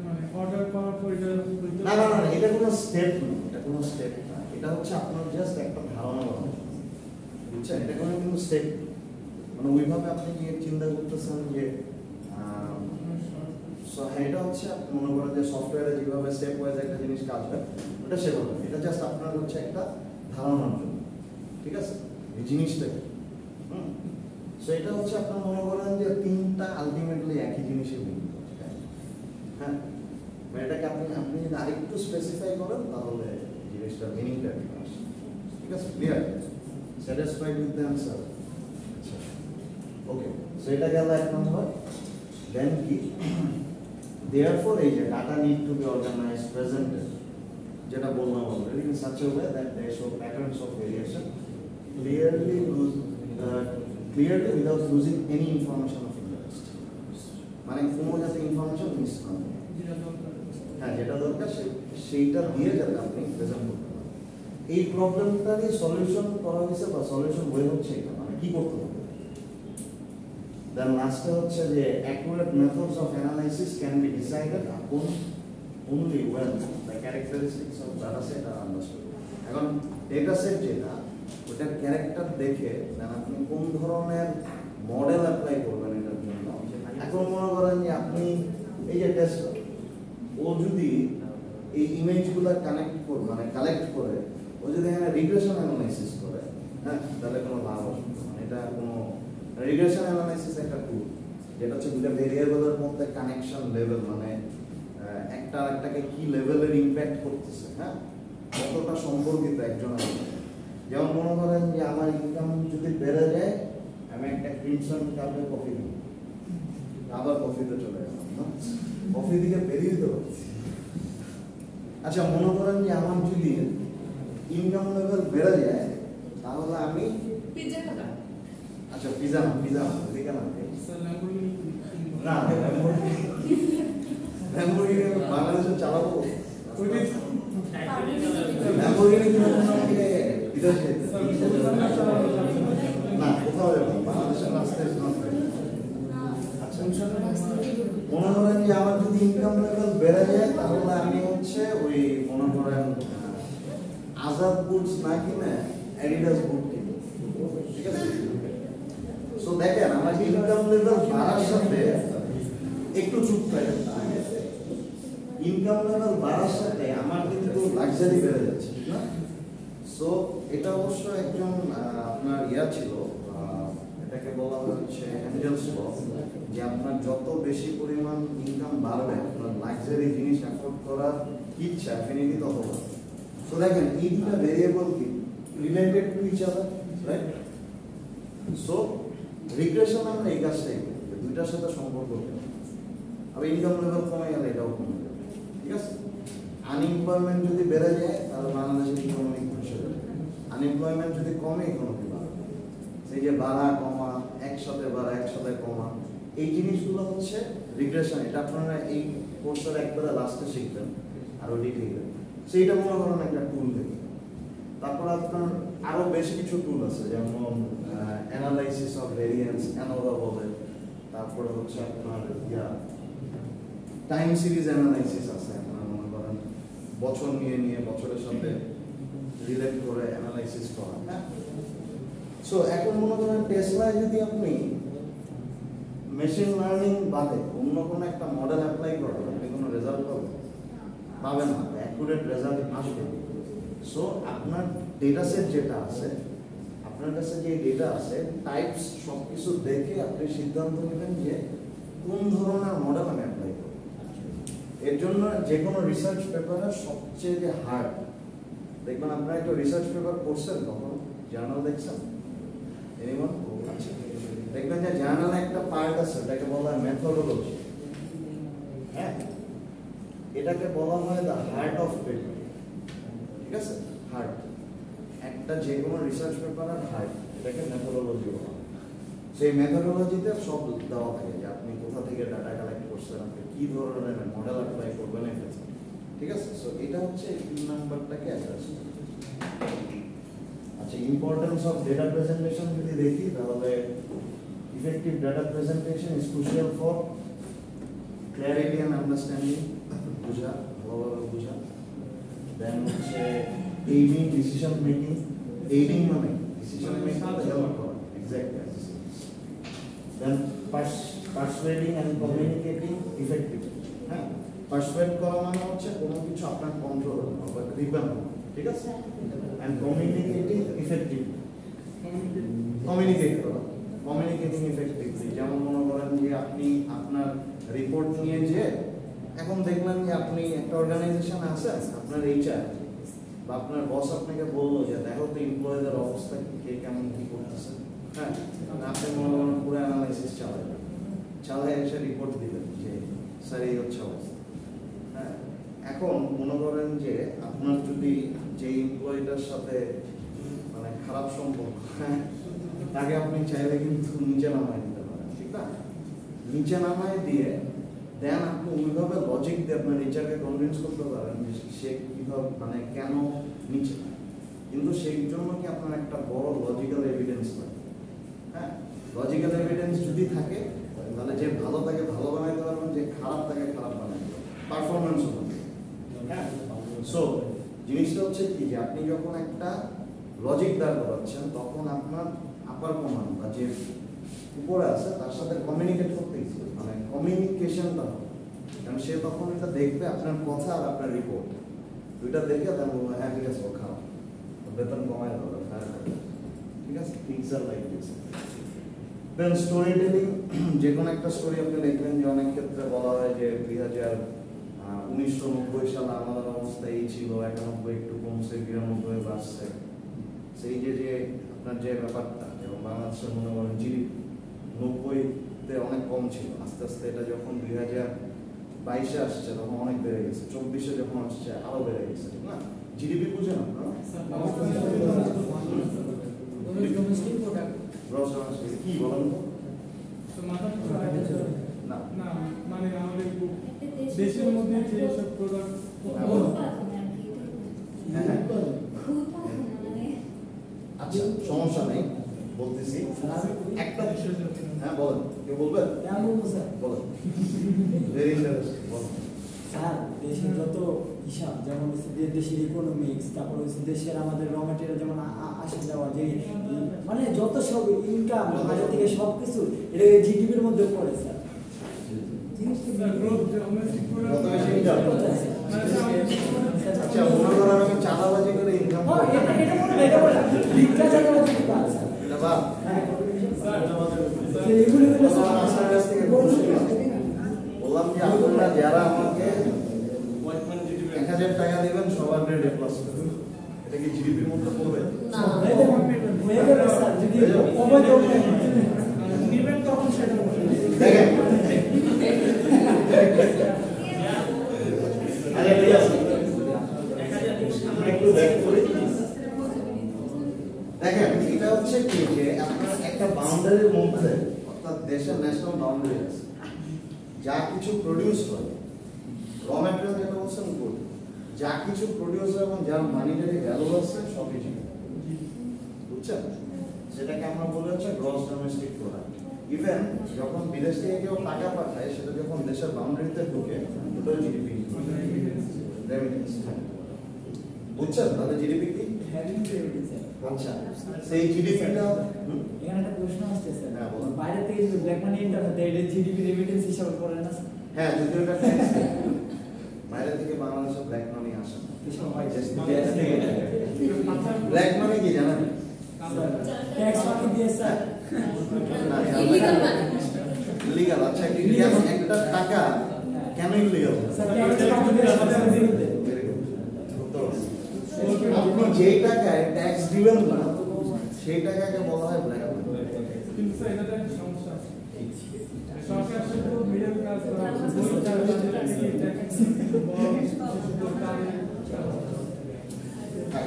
মানে অর্ডার করার পর এটা না না না, এটা কোনো স্টেপ না, এটা কোনো স্টেপ না, এটা হচ্ছে আপনার জাস্ট একটা ধারণা বানানো, বুঝছেন, এটা কোনো কিন্তু স্টেপ মানে ওইভাবে আপনি যে চিন্তা করতেছেন যে এটা হচ্ছে মনে করেন যে সফটওয়্যারে যেভাবে স্টেপ ওয়াইজ একটা জিনিস কাজ হয় ওটা সেভাবে, এটা জাস্ট আপনার হচ্ছে একটা ধারণার জন্য, ঠিক আছে, এই জিনিসটা সো এটা হচ্ছে আপনার মনে করেন যে তিনটা আলটিমেটলি একই জিনিসের মিনিং, হ্যাঁ, এটাকে আপনি আপনি যদি আরেকটু স্পেসিফাই করেন তাহলে জিনিসটা মিনিংটা আসে, ঠিক আছে, clear, satisfied with the answer. আচ্ছা ওকে, সো এটা গেল এক নম্বর। দেন কি, therefore এই যে data need to be organised presented, যেটা বললাম already, in such a way that they show patterns of variation clearly without losing any information of interest, মানে কোনো যাতে ইনফরমেশন মিস না হয়, হ্যাঁ যেটা দরকার সেইটা দিয়ে যাতে আপনি প্রেজেন্ট করতে পারেন। এই প্রবলেমটারই সলিউশন করা হয়েছে বা সলিউশন বই হচ্ছে এটা, মানে কি করতে হবে। দেন লাস্টে হচ্ছে যে accurate methods of analysis can be decided upon only when the characteristics of data set are understood. এখন ডেটা সেট যেটা, ওটার ক্যারেক্টার দেখে দেন আপনি কোন ধরনের মডেল অ্যাপ্লাই করবেন এটার জন্য। এখন মনে করেন যে আপনি এই যে টেস্ট, ও যদি এই ইমেজগুলো কানেক্ট করে মানে কালেক্ট করে ও যদি এখানে রিগ্রেশন অ্যানালাইসিস করে, হ্যাঁ তাহলে কোনো লাভ হবে না। এটা কোনো রিগ্রেশন অ্যানালাইসিস একটা টুল যেটা হচ্ছে দুটো ভেরিয়েবলের মধ্যে কানেকশন লেভেল, মানে একটা আরেকটাকে কি লেভেলের ইমপ্যাক্ট করতেছে, হ্যাঁ কতটা সম্পর্কিত একজন। যেমন মনে করেন যে আমার ইনকাম যদি বেড়ে যায়, আমি একটা ক্রিমসন কাপে কফি দিই, আবার কফিতে চলে গেলাম, কফি দিকে বেরিয়ে দিতে পারছি। আচ্ছা মনে করেন যে আমার যদি ইনকাম লেভেল বেড়ে যায় তাহলে আমি পিজ্জা খাবো। আচ্ছা পিজা না, পিজা না দিকে না স্যার ল্যাম্বরগিনি না, ল্যাম্বরগিনি বাংলাদেশে চালাবো, ল্যাম্বরগিনি কিনে বিদেশে না, কোথাও যাবো বাংলাদেশের রাস্তায়। আচ্ছা মনে করেন যে আমার যদি ইনকাম লেভেল বেড়ে যায় তাহলে আমি হচ্ছে ওই মনে করেন আজাদ বুটস না কিনে অ্যাডিডাস বুট কিনবো, ঠিক আছে। সো দেখেন আমার ইনকাম লেভেল বাড়ার সাথে একটু চুপ থাকে, ইনকাম লেভেল বাড়ার সাথে আমার কিন্তু লাক্সারি বেড়ে যাচ্ছে, ঠিক না। সো এটা অবশ্য একজন আপনার ইয়া ছিল, এটাকে বলা হচ্ছে হ্যান্ডেলস ল, যে আপনার যত বেশি পরিমাণ ইনকাম বাড়বে আপনার লাক্সারি জিনিস অ্যাফোর্ড করার ইচ্ছা অ্যাফিনিটি তত বাড়বে। সো দেখেন এই দুটা ভেরিয়েবল কি related to each other, right. So regression আমরা এই কাজটাই করি, দুইটার সাথে সম্পর্ক করি। আবার ইনকাম লেভেল কমে গেলে এটাও কমে যাবে, ঠিক আছে। আনএমপ্লয়মেন্ট যদি বেড়ে যায় তাহলে বাংলাদেশের ইকোনমি ধসে যাবে, আনএমপ্লয়মেন্ট যদি কমে ইকোনমি বাড়বে। সেই যে বাড়া কমা, একসাথে বাড়া একসাথে কমা, এই জিনিসগুলো হচ্ছে রিগ্রেশন। এটা আপনারা এই কোর্সের একবারে লাস্টে শিখবেন আরো ডিটেইলে। সেইটা মনে করেন একটা টুল দেখে। তারপর আপনার আরো বেশ কিছু টুল আছে, যেমন অ্যানালাইসিস অফ ভেরিয়েন্স, অ্যানোভা বলে, তারপরে হচ্ছে আপনার টাইম সিরিজ অ্যানালাইসিস আছে। আপনার মনে করেন বছর নিয়ে নিয়ে বছরের সাথে রিলেট করে অ্যানালাইসিস করা, হ্যাঁ। সো এখন মনে করেন টেসলায় যদি আপনি মেশিন লার্নিং বাদে অন্য কোনো একটা মডেল অ্যাপ্লাই করেন, আপনি কোনো রেজাল্ট পাবেন না, অ্যাকুরেট রেজাল্ট আসবে। সো আপনার ডেটা সেট যেটা আছে, আপনার কাছে যে ডেটা আছে টাইপস সব কিছু দেখে আপনি সিদ্ধান্ত নেবেন যে কোন ধরনের মডেল আমি অ্যাপ্লাই করব। এর জন্য যে কোনো রিসার্চ পেপারের সবচেয়ে হার্ড দেখবেন আপনারা একটা রিসার্চ পেপার পড়ছেন কখনো, জার্নাল দেখছেন? এনিওয়ান? আচ্ছা, দেখবেন যে জার্নালে একটা পার্ট আছে, এটাকে বলা হয় মেথোডোলজি। হ্যাঁ, এটাকে বলা হয় দ্য হার্ট অফ পেপার। ঠিক আছে, হার্ট, একটা যে কোনো রিসার্চ পেপারের হার্ট, এটাকে মেথোডোলজি বলা হয়। সেই মেথোডোলজিতে সব দেওয়া থাকে যে আপনি কোথা থেকে ডাটা কালেক্ট করছেন, আপনি কি ধরনের মডেল অ্যাপ্লাই করবেন, এক্সেট্রা। ঠিক আছে, সো এটা হচ্ছে 3 নাম্বারটাকে অ্যাড্রেস করে। আচ্ছা, ইম্পর্টেন্স অফ ডেটা প্রেজেন্টেশন যদি দেখি তাহলে effective data presentation is crucial for clarity and understanding, বোঝা, ভালোভাবে বোঝা। দেন হচ্ছে এইডিং ডিসিশন মেকিং, এইডিং মানে ডিসিশন মেকিং হেল্প করা, exactly. Then persuading and communicating effectively. হ্যাঁ, পারসুয়েড করা মানে হচ্ছে কোনো কিছু আপনার কন্ট্রোল বা রিপেয়ার করা, ঠিক আছে? অ্যান্ড কমিউনিকেটিং ইফেক্টিভলি, কমিউনিকেট করা, কমিউনিকেটিং ইফেক্টিভলি। যেমন মনে করেন যে আপনি আপনার রিপোর্ট নিয়ে যে এখন দেখলেন যে আপনি একটা অর্গানাইজেশন আছেন, আপনার এইচআর বা আপনার বস আপনাকে বললো যে দেখো তো এমপ্লয়ীদের অবস্থা কে কেমন কি করতেছে। হ্যাঁ, আপনি মনে করেন পুরো অ্যানালাইসিস চালায় এসে রিপোর্ট দিবেন যে স্যার এই হচ্ছে অবস্থা। হ্যাঁ, এখন মনে করেন যে আপনার যদি যে এমপ্লয়ীটার সাথে মানে খারাপ সম্পর্ক, হ্যাঁ, তাকে আপনি চাইলে কিন্তু নিচে নামায় দিতে পারেন, ঠিক না? নিচে নামায় দিয়ে দেন আপনি ওইভাবে লজিক দিয়ে আপনার এইচআরকে কনভিন্স করতে পারেন যে সে কীভাবে মানে কেন নিচে, কিন্তু সেই জন্য কি আপনার একটা বড় লজিক্যাল এভিডেন্স লাগে। হ্যাঁ, লজিক্যাল এভিডেন্স যদি থাকে তাহলে যে ভালো তাকে ভালো বানাইতে পারবেন, যে খারাপ তাকে খারাপ বানাইতে পারবেন, পারফরমেন্স হবে। হ্যাঁ, সো জিনিসটা হচ্ছে কি যে আপনি যখন একটা লজিক দাঁড় করাচ্ছেন তখন আপনার আপার কমান্ড বা যে উপরে আছে তার সাথে কমিউনিকেট করতে ইচ্ছে, মানে কমিউনিকেশনটা হবে। কারণ সে তখন এটা দেখবে আপনার কথা আর আপনার রিপোর্ট দুইটা দেখে তার বলবো হ্যাঁ ঠিক আছে, ও খারাপ, বেতন কমায় দেবে, ঠিক আছে, থিংস আর like this. Then story telling, যে কোনো একটা স্টোরি আপনি দেখবেন যে অনেক ক্ষেত্রে বলা হয় যে 1990 সালে আমাদের অবস্থা এই ছিল, 91 একটু কমছে, 92 বাড়ছে। সেই যে আপনার যে ব্যাপারটা, এবং বাংলাদেশের মনে করেন জিডিপি 90-তে অনেক কম ছিল, আস্তে আস্তে এটা যখন 2022-এ আসছে তখন অনেক বেড়ে গেছে, 24-এ যখন আসছে আরো বেড়ে গেছে, ঠিক না? জিডিপি বুঝেন আপনারা? কি বলেন তো? না না, মানে আমাদের দেশের মধ্যে যে সব প্রোডাক্ট, আচ্ছা সমস্যা নেই, বলতেছি একটা বিষয়। হ্যাঁ বলেন, কেউ বলবেন? বলেন, ভেরি ইন্টারেস্টিং, বলেন। স্যার, দেশের যত হিসাব, যেমন দেশের ইকোনমিক্স, তারপর দেশের আমাদের র ম্যাটেরিয়াল যেমন আসা যাওয়া, যে মানে যত সব ইনকাম বাইরে থেকে সব কিছু এটা জিডিপির মধ্যে পড়ে স্যার। আচ্ছা, মনে করেন আমি চাঁদাবাজি করে ইনকাম করি, বললাম যে আপনারা যারা আমাকে 1000 টাকা দিবেন সবার গ্রেড এ প্লাস করবেন, এটা কি জিডিপির মধ্যে পড়বে? নিবেন তখন সেটা দেখেন একটু দেখেন, এটা হচ্ছে কি যে আপনার একটা বাউন্ডারির মধ্যে, অর্থাৎ দেশের ন্যাশনাল বাউন্ডারি আছে, যা কিছু প্রডিউস হয়, র ম্যাটেরিয়াল যেটা বলছেন গুড, যা কিছু প্রডিউস হয় এবং যার মানিটারি ভ্যালু আছে সবই বুঝছেন, সেটাকে আমরা বলি হচ্ছে গ্রস ডোমেস্টিক প্রোডাক্ট। ইভেন যখন বিদেশ থেকে কেউ টাকা পাঠায় সেটা যখন দেশের বাউন্ডারিতে ঢুকে টোটাল জিডিপি, বুঝছেন? তাহলে জিডিপি কি? আচ্ছা, সেই জিডিপিটা এখানে একটা প্রশ্ন আসছে স্যার, হ্যাঁ বলুন। বাইরে থেকে যদি ব্ল্যাক মানি এন্টার হতে এটা জিডিপি রেমিটেন্স হিসাবে পড়ে না স্যার? হ্যাঁ, যদি ওটা ট্যাক্স বাইরে থেকে বাংলাদেশে ব্ল্যাক মানি আসে না, ব্ল্যাক মানি কি জানেন? ট্যাক্স ফাঁকি দিয়ে স্যার ইলিগাল। আচ্ছা, একটা টাকা কেন ইলিগাল? স্যার ট্যাক্স ফাঁকি দিয়ে আপনার যেই টাকায় ট্যাক্স দিবেন না সেই টাকাকে বলা হয় ব্ল্যাক মানি। কিন্তু স্যার এটাতে একটা সমস্যা আছে। সরকার শুধু মিডল ক্লাস বা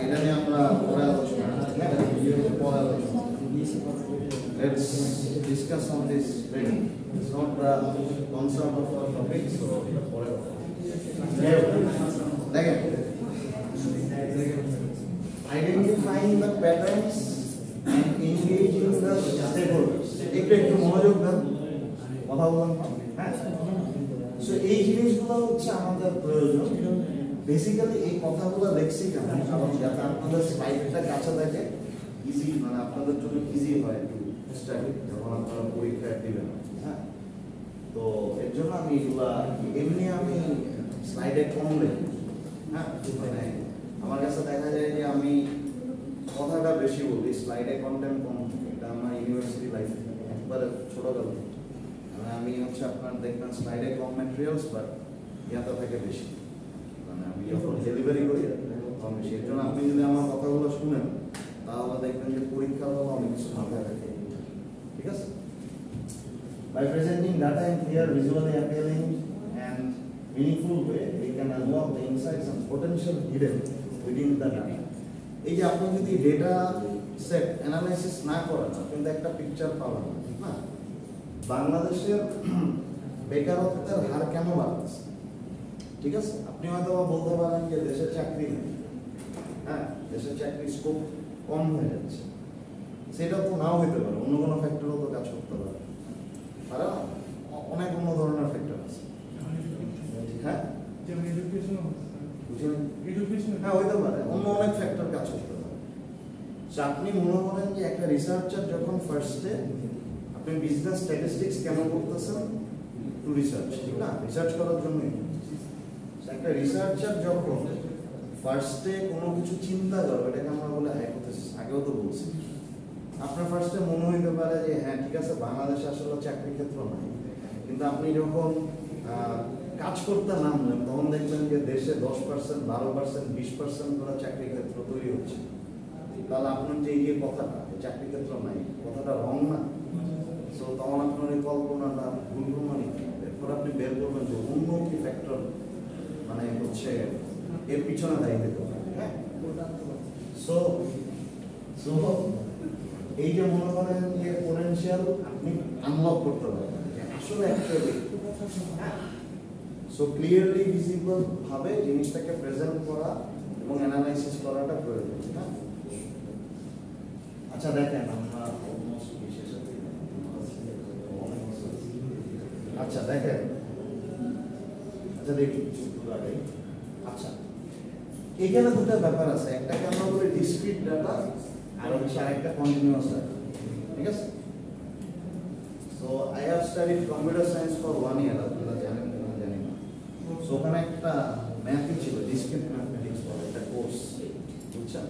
এটা নিয়ে আমরা পরে আলোচনা করব। হ্যাঁ, ভিডিওতে পরে আলোচনা করব। Let's discuss on this later. It's not the concern of our topic, so পরে দেখেন, identifying the patterns and engaging the stakeholders. একটু মনোযোগ দেন, কথা বলুন। হ্যাঁ, সো এই জিনিসগুলো হচ্ছে আমাদের প্রয়োজন। বেসিক্যালি এই কথাগুলো লেখছি কেন, কারণ যাতে আপনাদের স্লাইডটা কাছে থাকে, ইজি, মানে আপনাদের জন্য ইজি হয় টু স্টাডি যখন আপনারা পরীক্ষা দিবেন। হ্যাঁ, তো এর জন্য আমি এগুলা এমনি আমি স্লাইডে কম লিখি। হ্যাঁ, মানে আমার কাছে দেখা যায় যে আমি কথাটা বেশি বলি, স্লাইডে কন্টেন্ট কম থাকে। এটা আমার ইউনিভার্সিটি লাইফ একবারে ছোটবেলা থেকে। মানে আমি হচ্ছে আপনার দেখবেন স্লাইডে কম ম্যাটেরিয়ালস, বাট ইয়াতে থাকে বেশি। মানে আমি যখন ডেলিভারি করি তখন বেশি। এর জন্য আপনি যদি আমার কথাগুলো শুনেন তাহলে দেখবেন যে পরীক্ষার হলো অনেক কিছু মাথায় রাখে। ঠিক আছে? By presenting data in clear, visually appealing and meaningful way, we can unlock the insights and potential hidden within the data. এই যে আপনি যদি ডেটা সেট অ্যানালাইসিস না করেন, আপনি একটা পিকচার পাবেন না। বাংলাদেশের বেকারত্বের হার কেন বাড়ছে? ঠিক আছে, আপনি হয়তো বলতে পারেন যে দেশের চাকরি নেই, হ্যাঁ, দেশের চাকরির স্কোপ কম হয়ে যাচ্ছে। সেটা তো নাও হইতে পারে, অন্য কোনো ফ্যাক্টরও তো কাজ করতে পারে। আর অনেক অন্য ধরনের ফ্যাক্টর আছে। হ্যাঁ, যেমন এডুকেশন, বুঝলেন? এডুকেশন, হ্যাঁ, হইতে পারে, অন্য অনেক ফ্যাক্টর কাজ করতে পারে। সো আপনি মনে করেন যে একটা রিসার্চার যখন ফার্স্টে আপনি বিজনেস স্ট্যাটিস্টিক্স কেন করতেছেন? টু রিসার্চ, ঠিক না? রিসার্চ করার জন্যই। একটা রিসার্চার যখন ফার্স্টে কোনো কিছু চিন্তা করবে, এটাকে আমরা বলে হাইপোথেসিস, আগেও তো বলছি। আপনার ফার্স্টে মনে হইতে পারে যে হ্যাঁ ঠিক আছে, বাংলাদেশে আসলে চাকরি ক্ষেত্র নাই, কিন্তু আপনি যখন কাজ করতে নামলেন তখন দেখবেন যে দেশে 10%, 12%, 20% করে চাকরি ক্ষেত্র তৈরি হচ্ছে। তাহলে আপনার যে এই কথাটা চাকরি ক্ষেত্র নাই, কথাটা রং না? সো তখন আপনার এই কল্পনাটা ভুল প্রমাণিত। এরপর আপনি বের করবেন যে অন্য কি ফ্যাক্টর মানে হচ্ছে এর পিছনে দায়ী হতে পারে। হ্যাঁ, সো সো এই যে মনে করেন যে পোটেনশিয়াল আপনি আনলক করতে পারবেন আসলে অ্যাকচুয়ালি। সো ক্লিয়ারলি ভিজিবল ভাবে জিনিসটাকে প্রেজেন্ট করা এবং অ্যানালাইসিস করাটা প্রয়োজন। হ্যাঁ, আচ্ছা দেখেন আমরা অলমোস্ট শেষের দিকে। আচ্ছা দেখেন, আচ্ছা দেখি আচ্ছা এখানে দুটো ব্যাপার আছে, একটাকে আমরা বলি ডিসক্রিট ডাটা আর হচ্ছে আরেকটা কন্টিনিউয়াস ডাটা। ঠিক আছে? So I have studied computer science for 1 ইয়ার, আপনারা জানেন কিনা জানি না। সো ওখানে একটা ম্যাথই ছিল, ডিসক্রিট ম্যাথমেটিক্স বলে একটা কোর্স, বুঝছেন?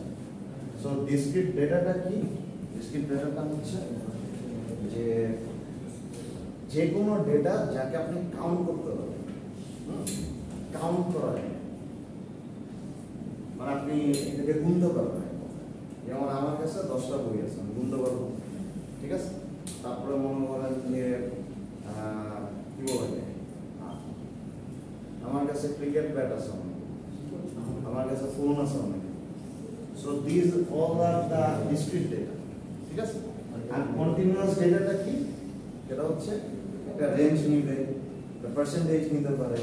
সো ডিসক্রিট ডেটাটা কি? ডিসক্রিট ডেটাটা হচ্ছে যে যে কোনো ডেটা যাকে আপনি কাউন্ট করতে পারবেন। কাউন্ট করা যায়, মানে আপনি এটাকে গুনতে পারবেন। যেমন আমার কাছে 10টা বই আছে, আমি গুনতে পারবো। ঠিক আছে? তারপরে মনে করেন যে কি বলে, আমার কাছে ক্রিকেট ব্যাট আছে অনেক, আমার কাছে ফোন আছে অনেক। So this all are the discrete data. ঠিক আছে? আর কন্টিনিউয়াস ডেটাটা কি? যেটা হচ্ছে একটা রেঞ্জ নিবে, একটা পার্সেন্টেজ নিতে পারে,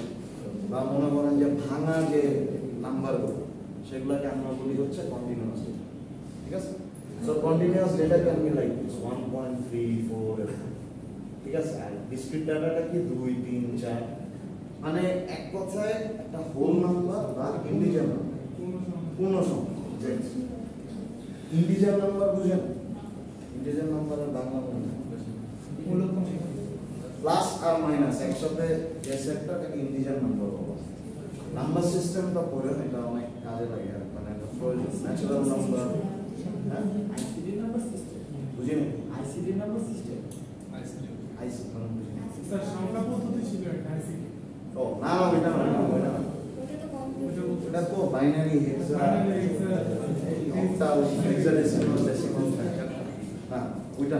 বা মনে করেন যে ভাঙা যে নাম্বারগুলো সেগুলোকে আমরা বলি হচ্ছে কন্টিনিউয়াস ডেটা। ঠিক আছে? So continuous data can be like this 1.34। ঠিক আছে? আর ডিসক্রিট ডাটাটা কি 2, 3, 4, মানে এক কথায় একটা হোল নাম্বার বা ইন্টিজার নাম্বার, পূর্ণ সংখ্যা। ইন্টিজার নাম্বার বুঝেন? ইন্টিজার নাম্বারের বাংলা প্লাস আর মাইনাস একসাথে যে সেটটাকে ইন্টিজার নাম্বার বলা হয়। নাম্বার সিস্টেমটা পড়ে এটা অনেক কাজে লাগে, মানে একটা প্রয়োজন। ন্যাচারাল নাম্বার, হ্যাঁ, আইসিডি নাম্বার সিস্টেম বুঝিনি? আইসিডি নাম্বার সিস্টেম আইসি মানে বুঝিনি। স্যার সংখ্যা পদ্ধতি ছিল একটা আইসিটি। ও না, ওইটা না, ওইটা না, ওটা তো কম এটা তো বাইনারি হেক্সা। বাইনারি হেক্সা অক্টাল হেক্সাডেসিমাল ডেসিমাল না ওইটা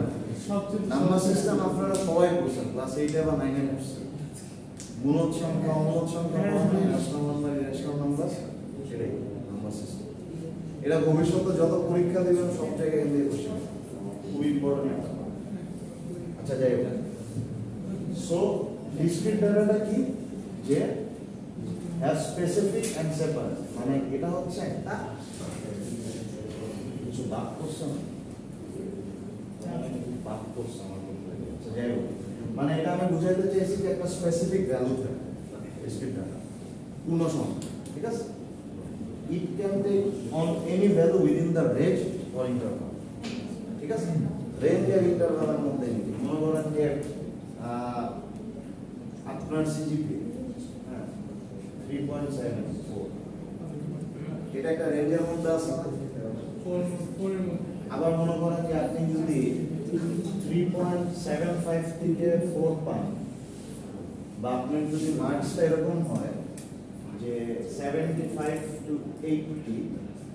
নাম্বার সিস্টেম আপনারা সবাই পড়ছেন ক্লাস 8 বা 9 এ পড়ছেন গুণক সংখ্যা অমূলক সংখ্যা ন্যাশনাল নাম্বার ইরেশনাল নাম্বার সেটাই নাম্বার সিস্টেম এটা ভবিষ্যতে যত পরীক্ষা দিবেন সব জায়গায় দিয়ে বসে খুবই ইম্পর্টেন্ট আচ্ছা যাই হোক সো ডিসক্রিট ডাটাটা কি যে হ্যাভ স্পেসিফিক এন্ড সেপারেট মানে এটা হচ্ছে একটা কিছু বাদ করছে না বাদ করছে আমার আচ্ছা যাই হোক মানে এটা আমি বুঝাইতে চাইছি যে একটা স্পেসিফিক ভ্যালু থাকে ডিসক্রিট ডাটা পূর্ণ সংখ্যা ঠিক আছে it can take on any value within the range or interval ঠিক আছে রেঞ্জ আর ইন্টারভালের মধ্যে মনে করেন যে আপনার সিজিপি 3.74 এটা একটা রেঞ্জের মধ্যে আছে আবার মনে করেন যে আপনি যদি 3.75 থেকে 4 পান বা আপনার যদি মার্কসটা এরকম হয় যে 75 to 80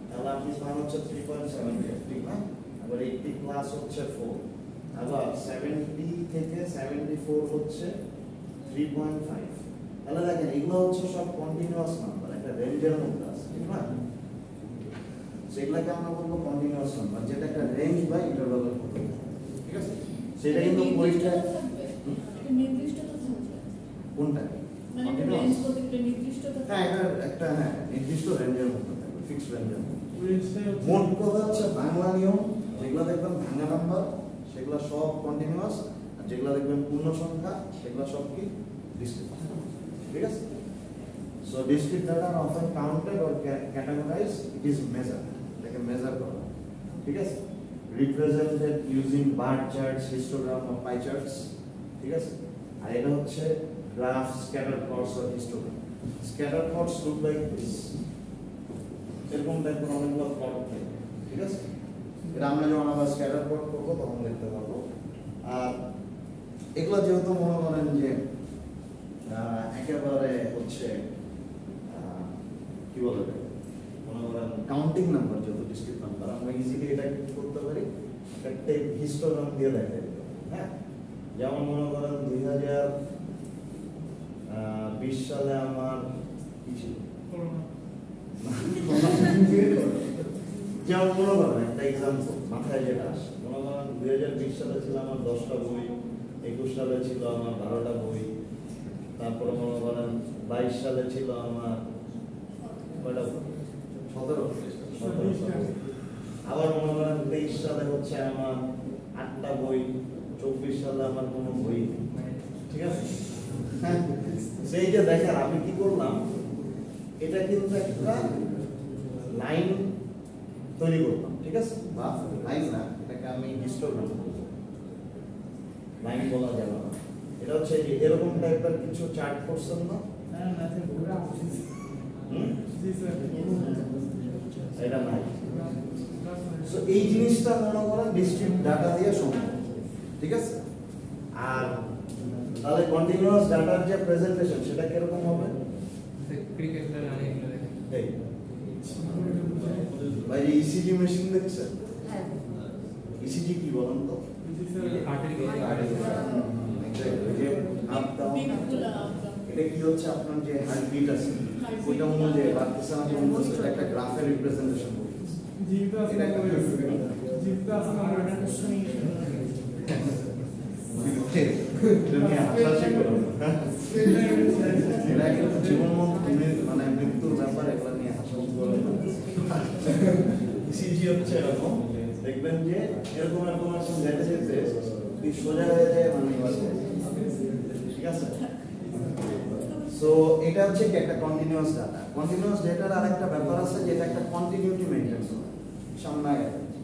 তাহলে আপনি পান হচ্ছে 3.75 ঠিক না আবার 80 প্লাস হচ্ছে 4 আবার 70 থেকে 74 হচ্ছে 3.5 তাহলে দেখেন এগুলো হচ্ছে সব কন্টিনিউয়াস নাম্বার একটা রেঞ্জের মধ্যে আছে ঠিক না সেগুলোকে আমরা বলবো কন্টিনিউয়াস নাম্বার যেটা একটা রেঞ্জ বা ইন্টারভালের মধ্যে ঠিক আছে সেটা কিন্তু পরীক্ষায় নির্দিষ্ট তো থাকবে কোনটা মানে একটা রেঞ্জ প্রত্যেকটা নির্দিষ্ট তো হ্যাঁ একটা হ্যাঁ নির্দিষ্ট রেঞ্জের মধ্যে থাকবে ফিক্সড রেঞ্জের মধ্যে রেঞ্জটাই হচ্ছে মোট কথা হচ্ছে বাংলা নিয়ম যেগুলো দেখবেন ভাঙা নাম্বার সেগুলো সব কন্টিনিউয়াস আর যেগুলো দেখবেন পূর্ণ সংখ্যা সেগুলো সব কি ডিসক্রিট ঠিক আছে so discrete data are often counted or categorise it is measure এটাকে মেজার করা ঠিক আছে represented using bar charts histogram or pi charts ঠিক আছে আর এটা হচ্ছে graph scatter plots or histogram scatter plots look like this এরকম টাইপের অনেকগুলো প্লট থাকে ঠিক আছে এটা আমরা যখন আবার স্ক্যাটার প্লট করবো তখন দেখতে পারবো আর এগুলো যেহেতু মনে করেন যে একেবারে হচ্ছে কি বলে মনে করেন কাউন্টিং নাম্বার যত ডিসক্রিট নাম্বার আমরা ইজিলি এটা কি করতে পারি একটা হিস্টোগ্রাম দিয়ে দেখাই হ্যাঁ যেমন মনে করেন 2020 সালে আমার কি ছিল যেমন মনে করেন একটা এক্সাম্পল মাথায় যেটা আসে মনে করেন 2020 সালে ছিল আমার 10টা বই 21 সালে ছিল আমার 12টা বই তারপরে মনে করেন 22 সালে ছিল আমার কয়টা বই 17 আবার মনে করেন 23 সালে হচ্ছে আমার 8টা বই 24 সালে আমার কোনো বই ঠিক আছে সেই যে দেখেন আমি কি করলাম এটা কিন্তু একটা লাইন তৈরি করলাম ঠিক আছে বা লাইন না এটাকে আমি হিস্টোগ্রাম লাইন বলা যাবে না এটা হচ্ছে যে এরকম টাইপের কিছু চার্ট করছেন না এটা নাই সো এই জিনিসটা মনে করেন ডিসক্রিট ডাটা দিয়ে সম্ভব ঠিক আছে আর তাহলে কন্টিনিউয়াস ডাটার যে প্রেজেন্টেশন সেটা কিরকম হবে ক্রিকেটটা জানি এগুলো দেখেন এই ভাই ইসিজি মেশিন দেখছেন ইসিজি কি বলেন তো হার্টের গেজে যে আপ ডাউন এটা কি হচ্ছে আপনার যে হার্টবিট আছে ওইটা অনুযায়ী বাড়তেছে না কমতেছে এটা একটা গ্রাফের রিপ্রেজেন্টেশন করতেছে জীবটা আছে না জীবটা আছে না জীবন মানে মৃত্যুর ব্যাপার এগুলো নিয়ে ইসিজি হচ্ছে এরকম দেখবেন যে এরকম এরকম যেতে যেতে সোজা হয়ে যায় মানে ঠিক আছে সো এটা হচ্ছে কি একটা কন্টিনিউয়াস ডাটা কন্টিনিউয়াস ডাটার আরেকটা ব্যাপার আছে যেটা একটা কন্টিনিউটি মেইনটেইন করে সামনে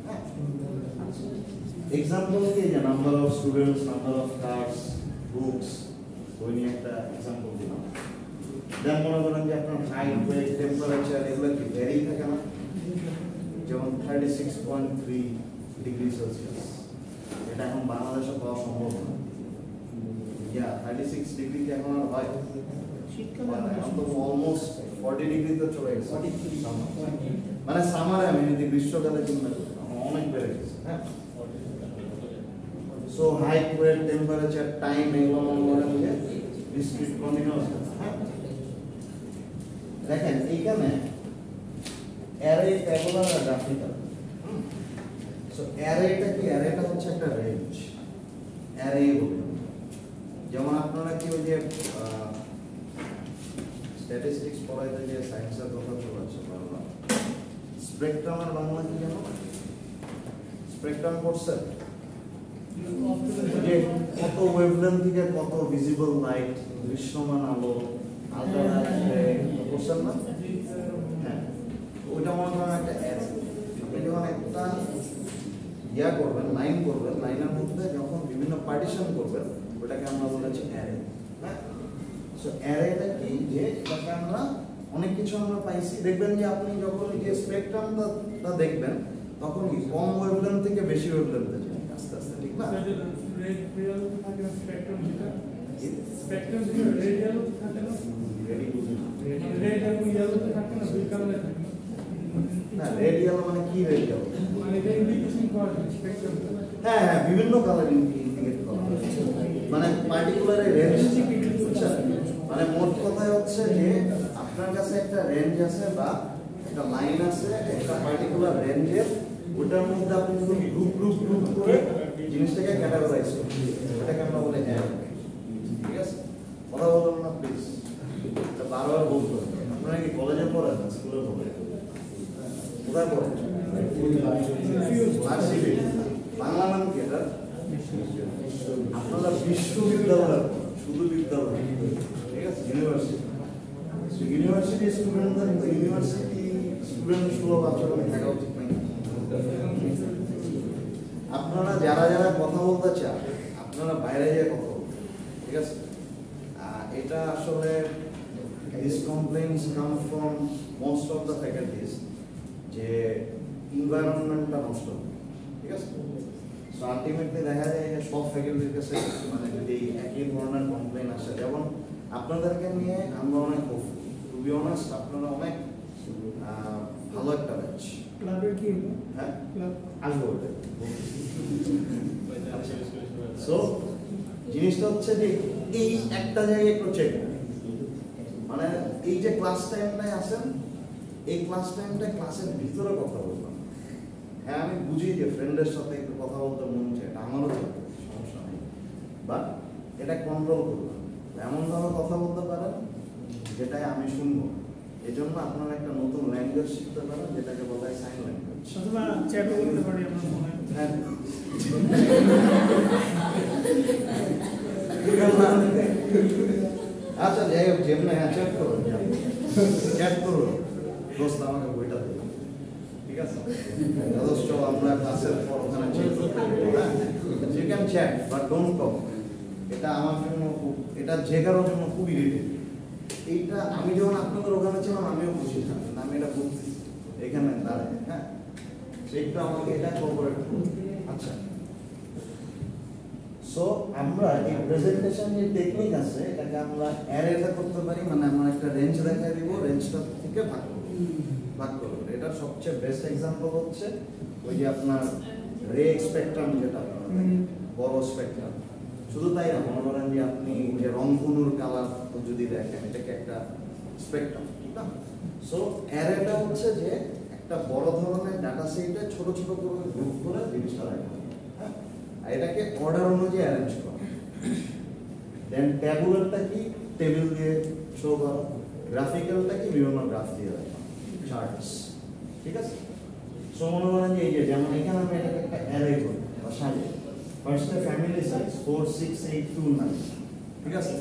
হ্যাঁ এক্সাম্পল কি যে number of students number of cars books ওই নিয়ে একটা এক্সাম্পল দিলাম দেন মনে করেন যে আপনার হাইট ওয়েট টেম্পারেচার এগুলো কি ভ্যারি থাকে না যেমন 36.3 ডিগ্রি সেলসিয়াস এটা এখন বাংলাদেশে পাওয়া সম্ভব না ইয়া 36 ডিগ্রি কি এখন আর হয় শীতকালে অলমোস্ট 40 ডিগ্রি তো চলে গেছে 43 মানে সামারে আমি যদি গ্রীষ্মকালে চিন্তা করি অনেক বেড়ে গেছে, হ্যাঁ। So height, weight, temperature, time এগুলো মনে করেন যে ডিসক্রিট কন্টিনিউয়াস, হ্যাঁ। দেখেন এইখানে অ্যারে, ট্যাবুলার আর গ্রাফিক্যাল। সো অ্যারেটা কি? অ্যারেটা হচ্ছে একটা রেঞ্জ, অ্যারে বলি। যেমন আপনারা কি ওই যে স্ট্যাটিস্টিক্স পড়াইতে যে সায়েন্সের কথা চলে আসছে বারবার, স্পেকট্রাম আর বাংলা কি জানো? স্পেকট্রাম পড়ছে যে কত ওয়েভলেন্থ থেকে কত ভিজিবল লাইট, দৃশ্যমান আলো, আলট্রাভায়োলেট পড়ছেন না? হ্যাঁ, ওইটা মনে করেন একটা অ্যারে। আপনি যখন একটা ইয়া করবেন, লাইন করবেন, লাইনের মধ্যে যখন বিভিন্ন পার্টিশন করবেন, ওটাকে আমরা বলেছি অ্যারে, হ্যাঁ। সো অ্যারেটা কি? যে এটাকে আমরা অনেক কিছু আমরা পাইছি। দেখবেন যে আপনি যখন এই যে স্পেকট্রামটা দেখবেন, তখন কি কম ওয়েভলেন্থ থেকে বেশি ওয়েভলেন্থে যায় আস্তে আস্তে, ঠিক না? রেডিয়াল থাকে না, স্পেকট্রাম যেটা, স্পেকট্রাম যেটা রেডিয়াল থাকে না, রেডি বুঝি না। রেড এবং ইয়েলো থাকে না, দুই কালারে থাকে না, রেডিয়াল মানে কি রেডিয়াল? মানে এটা ইন্ডিকেশন করা যায় স্পেকট্রাম। হ্যাঁ হ্যাঁ, বিভিন্ন কালার ইন্ডিকেট করা হয়। মানে পার্টিকুলার রেঞ্জ, মানে মোট কথা হচ্ছে যে আপনার কাছে একটা রেঞ্জ আছে বা একটা লাইন আছে, একটা পার্টিকুলার রেঞ্জের, ওটার মধ্যে আপনি যদি গ্রুপ গ্রুপ গ্রুপ করে জিনিসটাকে ক্যাটাগরাইজ করেন, এটাকে আমরা বলে অ্যারে। ঠিক আছে, কথা বলুন না প্লিজ, এটা বারবার বলতে হবে। আপনারা কি কলেজে পড়েন না স্কুলে পড়েন? কোথায় পড়েন? বাংলা নাম কি এটা? আপনারা বিশ্ববিদ্যালয়, শুধু বিদ্যালয়, ঠিক আছে, ইউনিভার্সিটি। ইউনিভার্সিটি স্টুডেন্টদের তো ইউনিভার্সিটি স্টুডেন্ট সুলভ আচরণে থাকা উচিত নাই। আপনারা যারা যারা কথা বলতে চান, আপনারা বাইরে গিয়ে কথা বলবেন, ঠিক আছে? এটা আসলে these complaints come from most of the faculties যে এনভায়রনমেন্টটা নষ্ট, ঠিক আছে? সো আলটিমেটলি দেখা যায় যে সব ফ্যাকাল্টির কাছে মানে যদি একই ধরনের কমপ্লেন আসে, যেমন আপনাদেরকে নিয়ে আমরা অনেক হোপফুল, টু বি অনেস্ট আপনারা অনেক ভালো একটা ব্যাচ। ক্লাবের কি হলো? হ্যাঁ, ক্লাব আসবো। সো জিনিসটা হচ্ছে যে এই একটা জায়গায় একটু চেক, মানে এই যে ক্লাস টাইমটায় আসেন, এই ক্লাস টাইমটায় ক্লাসের ভিতরে কথা বললাম। হ্যাঁ, আমি বুঝি যে ফ্রেন্ডের সাথে একটু কথা বলতে মন চায়, এটা আমারও সমস্যা নেই, বাট এটা কন্ট্রোল করলাম। এমনভাবে কথা বলতে পারেন যেটাই আমি শুনবো। এই জন্য আপনারা একটা নতুন ল্যাঙ্গুয়েজ শিখতে পারেন, যেটাকে বলা হয় সাইন ল্যাঙ্গুয়েজ। অথবা চ্যাটও করতে পারি আমরা মনে হয়। হ্যাঁ, আচ্ছা যাই হোক, যেমন হ্যাঁ চ্যাট করুন, চ্যাট করুন, দোস্ত আমাকে বইটা দিন, ঠিক আছে? যথেষ্ট আমরা ক্লাসের পর ওখানে চ্যাট করতে পারবো, হ্যাঁ? You can chat but don't talk. এটা আমার জন্য খুব, এটা যে কারোর জন্য খুব ইরিটেটিং। এইটা আমি যখন আপনাদের ওখানে ছিলাম আমিও বুঝি না, আমি এটা বুঝছি এখানে দাঁড়ায়, হ্যাঁ? সেইটা আমাকে এটা কোঅপারেট করুন। আচ্ছা, সো আমরা এই প্রেজেন্টেশন যে টেকনিক আছে, এটাকে আমরা অ্যারেতে করতে পারি, মানে আমরা একটা রেঞ্জ দেখাই দিব, রেঞ্জটা থেকে ভাগ করব। এটার সবচেয়ে বেস্ট এক্সাম্পল হচ্ছে ওই যে আপনার রে স্পেকট্রাম, যেটা বড় স্পেকট্রাম। শুধু তাই না, মনে করেন যে আপনি যে রংধনুর কালার যদি দেখেন, এটাকে একটা স্পেকট্রাম, ঠিক না? সো অ্যারেটা হচ্ছে যে একটা বড় ধরনের ডাটা সেটে ছোট ছোট করে গ্রুপ করে জিনিসটা রাখা, হ্যাঁ? আর এটাকে অর্ডার অনুযায়ী অ্যারেঞ্জ করা। দেন ট্যাবুলারটা কি? টেবিল দিয়ে শো করা। গ্রাফিক্যালটা কি? বিভিন্ন গ্রাফ দিয়ে রাখা, চার্টস, ঠিক আছে? সো মনে করেন যে এই যে যেমন এখানে আমি এটাকে একটা অ্যারে করি বা সাজাই। ফার্স্টে ফ্যামিলি সাইজ 4, 6, 8, 2, 9, ঠিক আছে?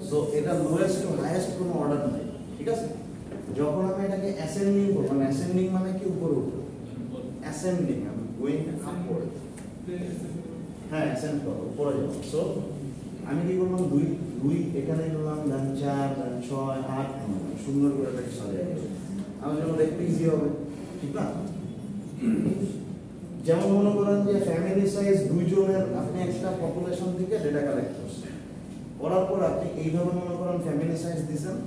সো এটা লোয়েস্ট টু হাইয়েস্ট কোনো অর্ডার নেই, ঠিক আছে? যখন আমি এটাকে অ্যাসেন্ডিং করব, মানে অ্যাসেন্ডিং মানে কি উপরে উঠবো, অ্যাসেন্ডিং, আমি গোয়িং আপওয়ার্ড, হ্যাঁ অ্যাসেন্ড করবো, উপরে যাবো। সো আমি কি করলাম, 2 এখানে নিলাম, দেন 4, দেন 6, 8, 9, সুন্দর করে এটাকে সাজিয়ে দিলাম। আমার জন্য দেখতে ইজি হবে, ঠিক না? যেমন মনে করেন যে ফ্যামিলি সাইজ 2 জনের, আপনি একটা পপুলেশন থেকে ডেটা কালেক্ট করছেন, করার পর আপনি এইভাবে মনে করেন ফ্যামিলি সাইজ দিচ্ছেন,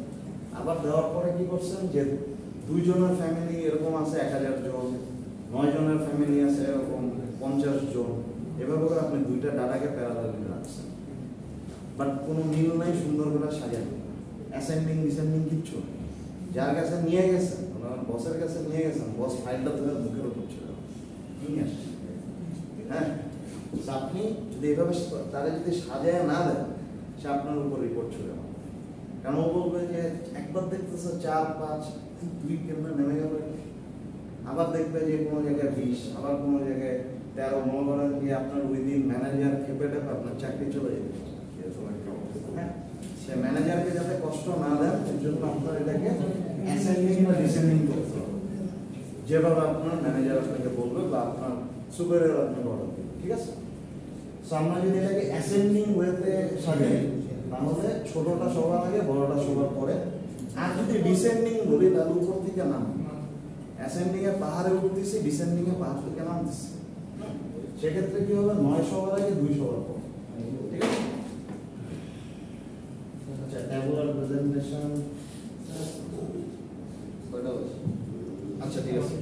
আবার দেওয়ার পরে কি করছেন যে 2 জনের ফ্যামিলি এরকম আছে 1000 জন, 9 জনের ফ্যামিলি আছে এরকম 50 জন। এভাবে করে আপনি 2টা ডাটাকে প্যারালালি রাখছেন, বাট কোনো মিল নাই, সুন্দর করে সাজানো, অ্যাসেন্ডিং ডিসেন্ডিং কিচ্ছু নেই। যার কাছে নিয়ে গেছেন, বসের কাছে নিয়ে গেছেন, বস ফাইলটা ধরে মুখের উপর ছিল নিয়ে আসছে। হ্যাঁ, আপনি যদি এভাবে তারা যদি সাজায় না দেন, সে আপনার উপর রিপোর্ট ছুড়ে মারবে। কারণ ও বলবে যে একবার দেখতেছে 4, 5, 2 কেমন নেমে গেল, আবার দেখবে যে কোনো জায়গায় 20, আবার কোনো জায়গায় 13। মনে করেন যে আপনার উইদিন ম্যানেজার খেপে টেপে আপনার চাকরি চলে যাবে, এরকম একটা অবস্থা। হ্যাঁ, সে ম্যানেজারকে যাতে কষ্ট না দেন, এর জন্য আপনার এটাকে অ্যাসেন্ডিং বা ডিসেন্ডিং করতে হবে, যেভাবে আপনার ম্যানেজার আপনাকে বলবে বা আপনার সুপারিয়র আপনাকে অর্ডার দেবে। ঠিক আছে? সো আমরা যদি এটাকে অ্যাসেন্ডিং ওয়েতে সাজাই, তাহলে ছোটটা সবার আগে, বড়টা সবার পরে। আর যদি ডিসেন্ডিং বলি, তাহলে উপর থেকে নাম, অ্যাসেন্ডিং এ পাহাড়ে উঠতেছি, ডিসেন্ডিং এ পাহাড় থেকে নামতেছি। সেক্ষেত্রে কি হবে? 9 সবার আগে, 2 সবার পর। ঠিক আছে? আচ্ছা, ট্যাবুলার প্রেজেন্টেশন কয়টা হচ্ছে? আচ্ছা, ঠিক আছে।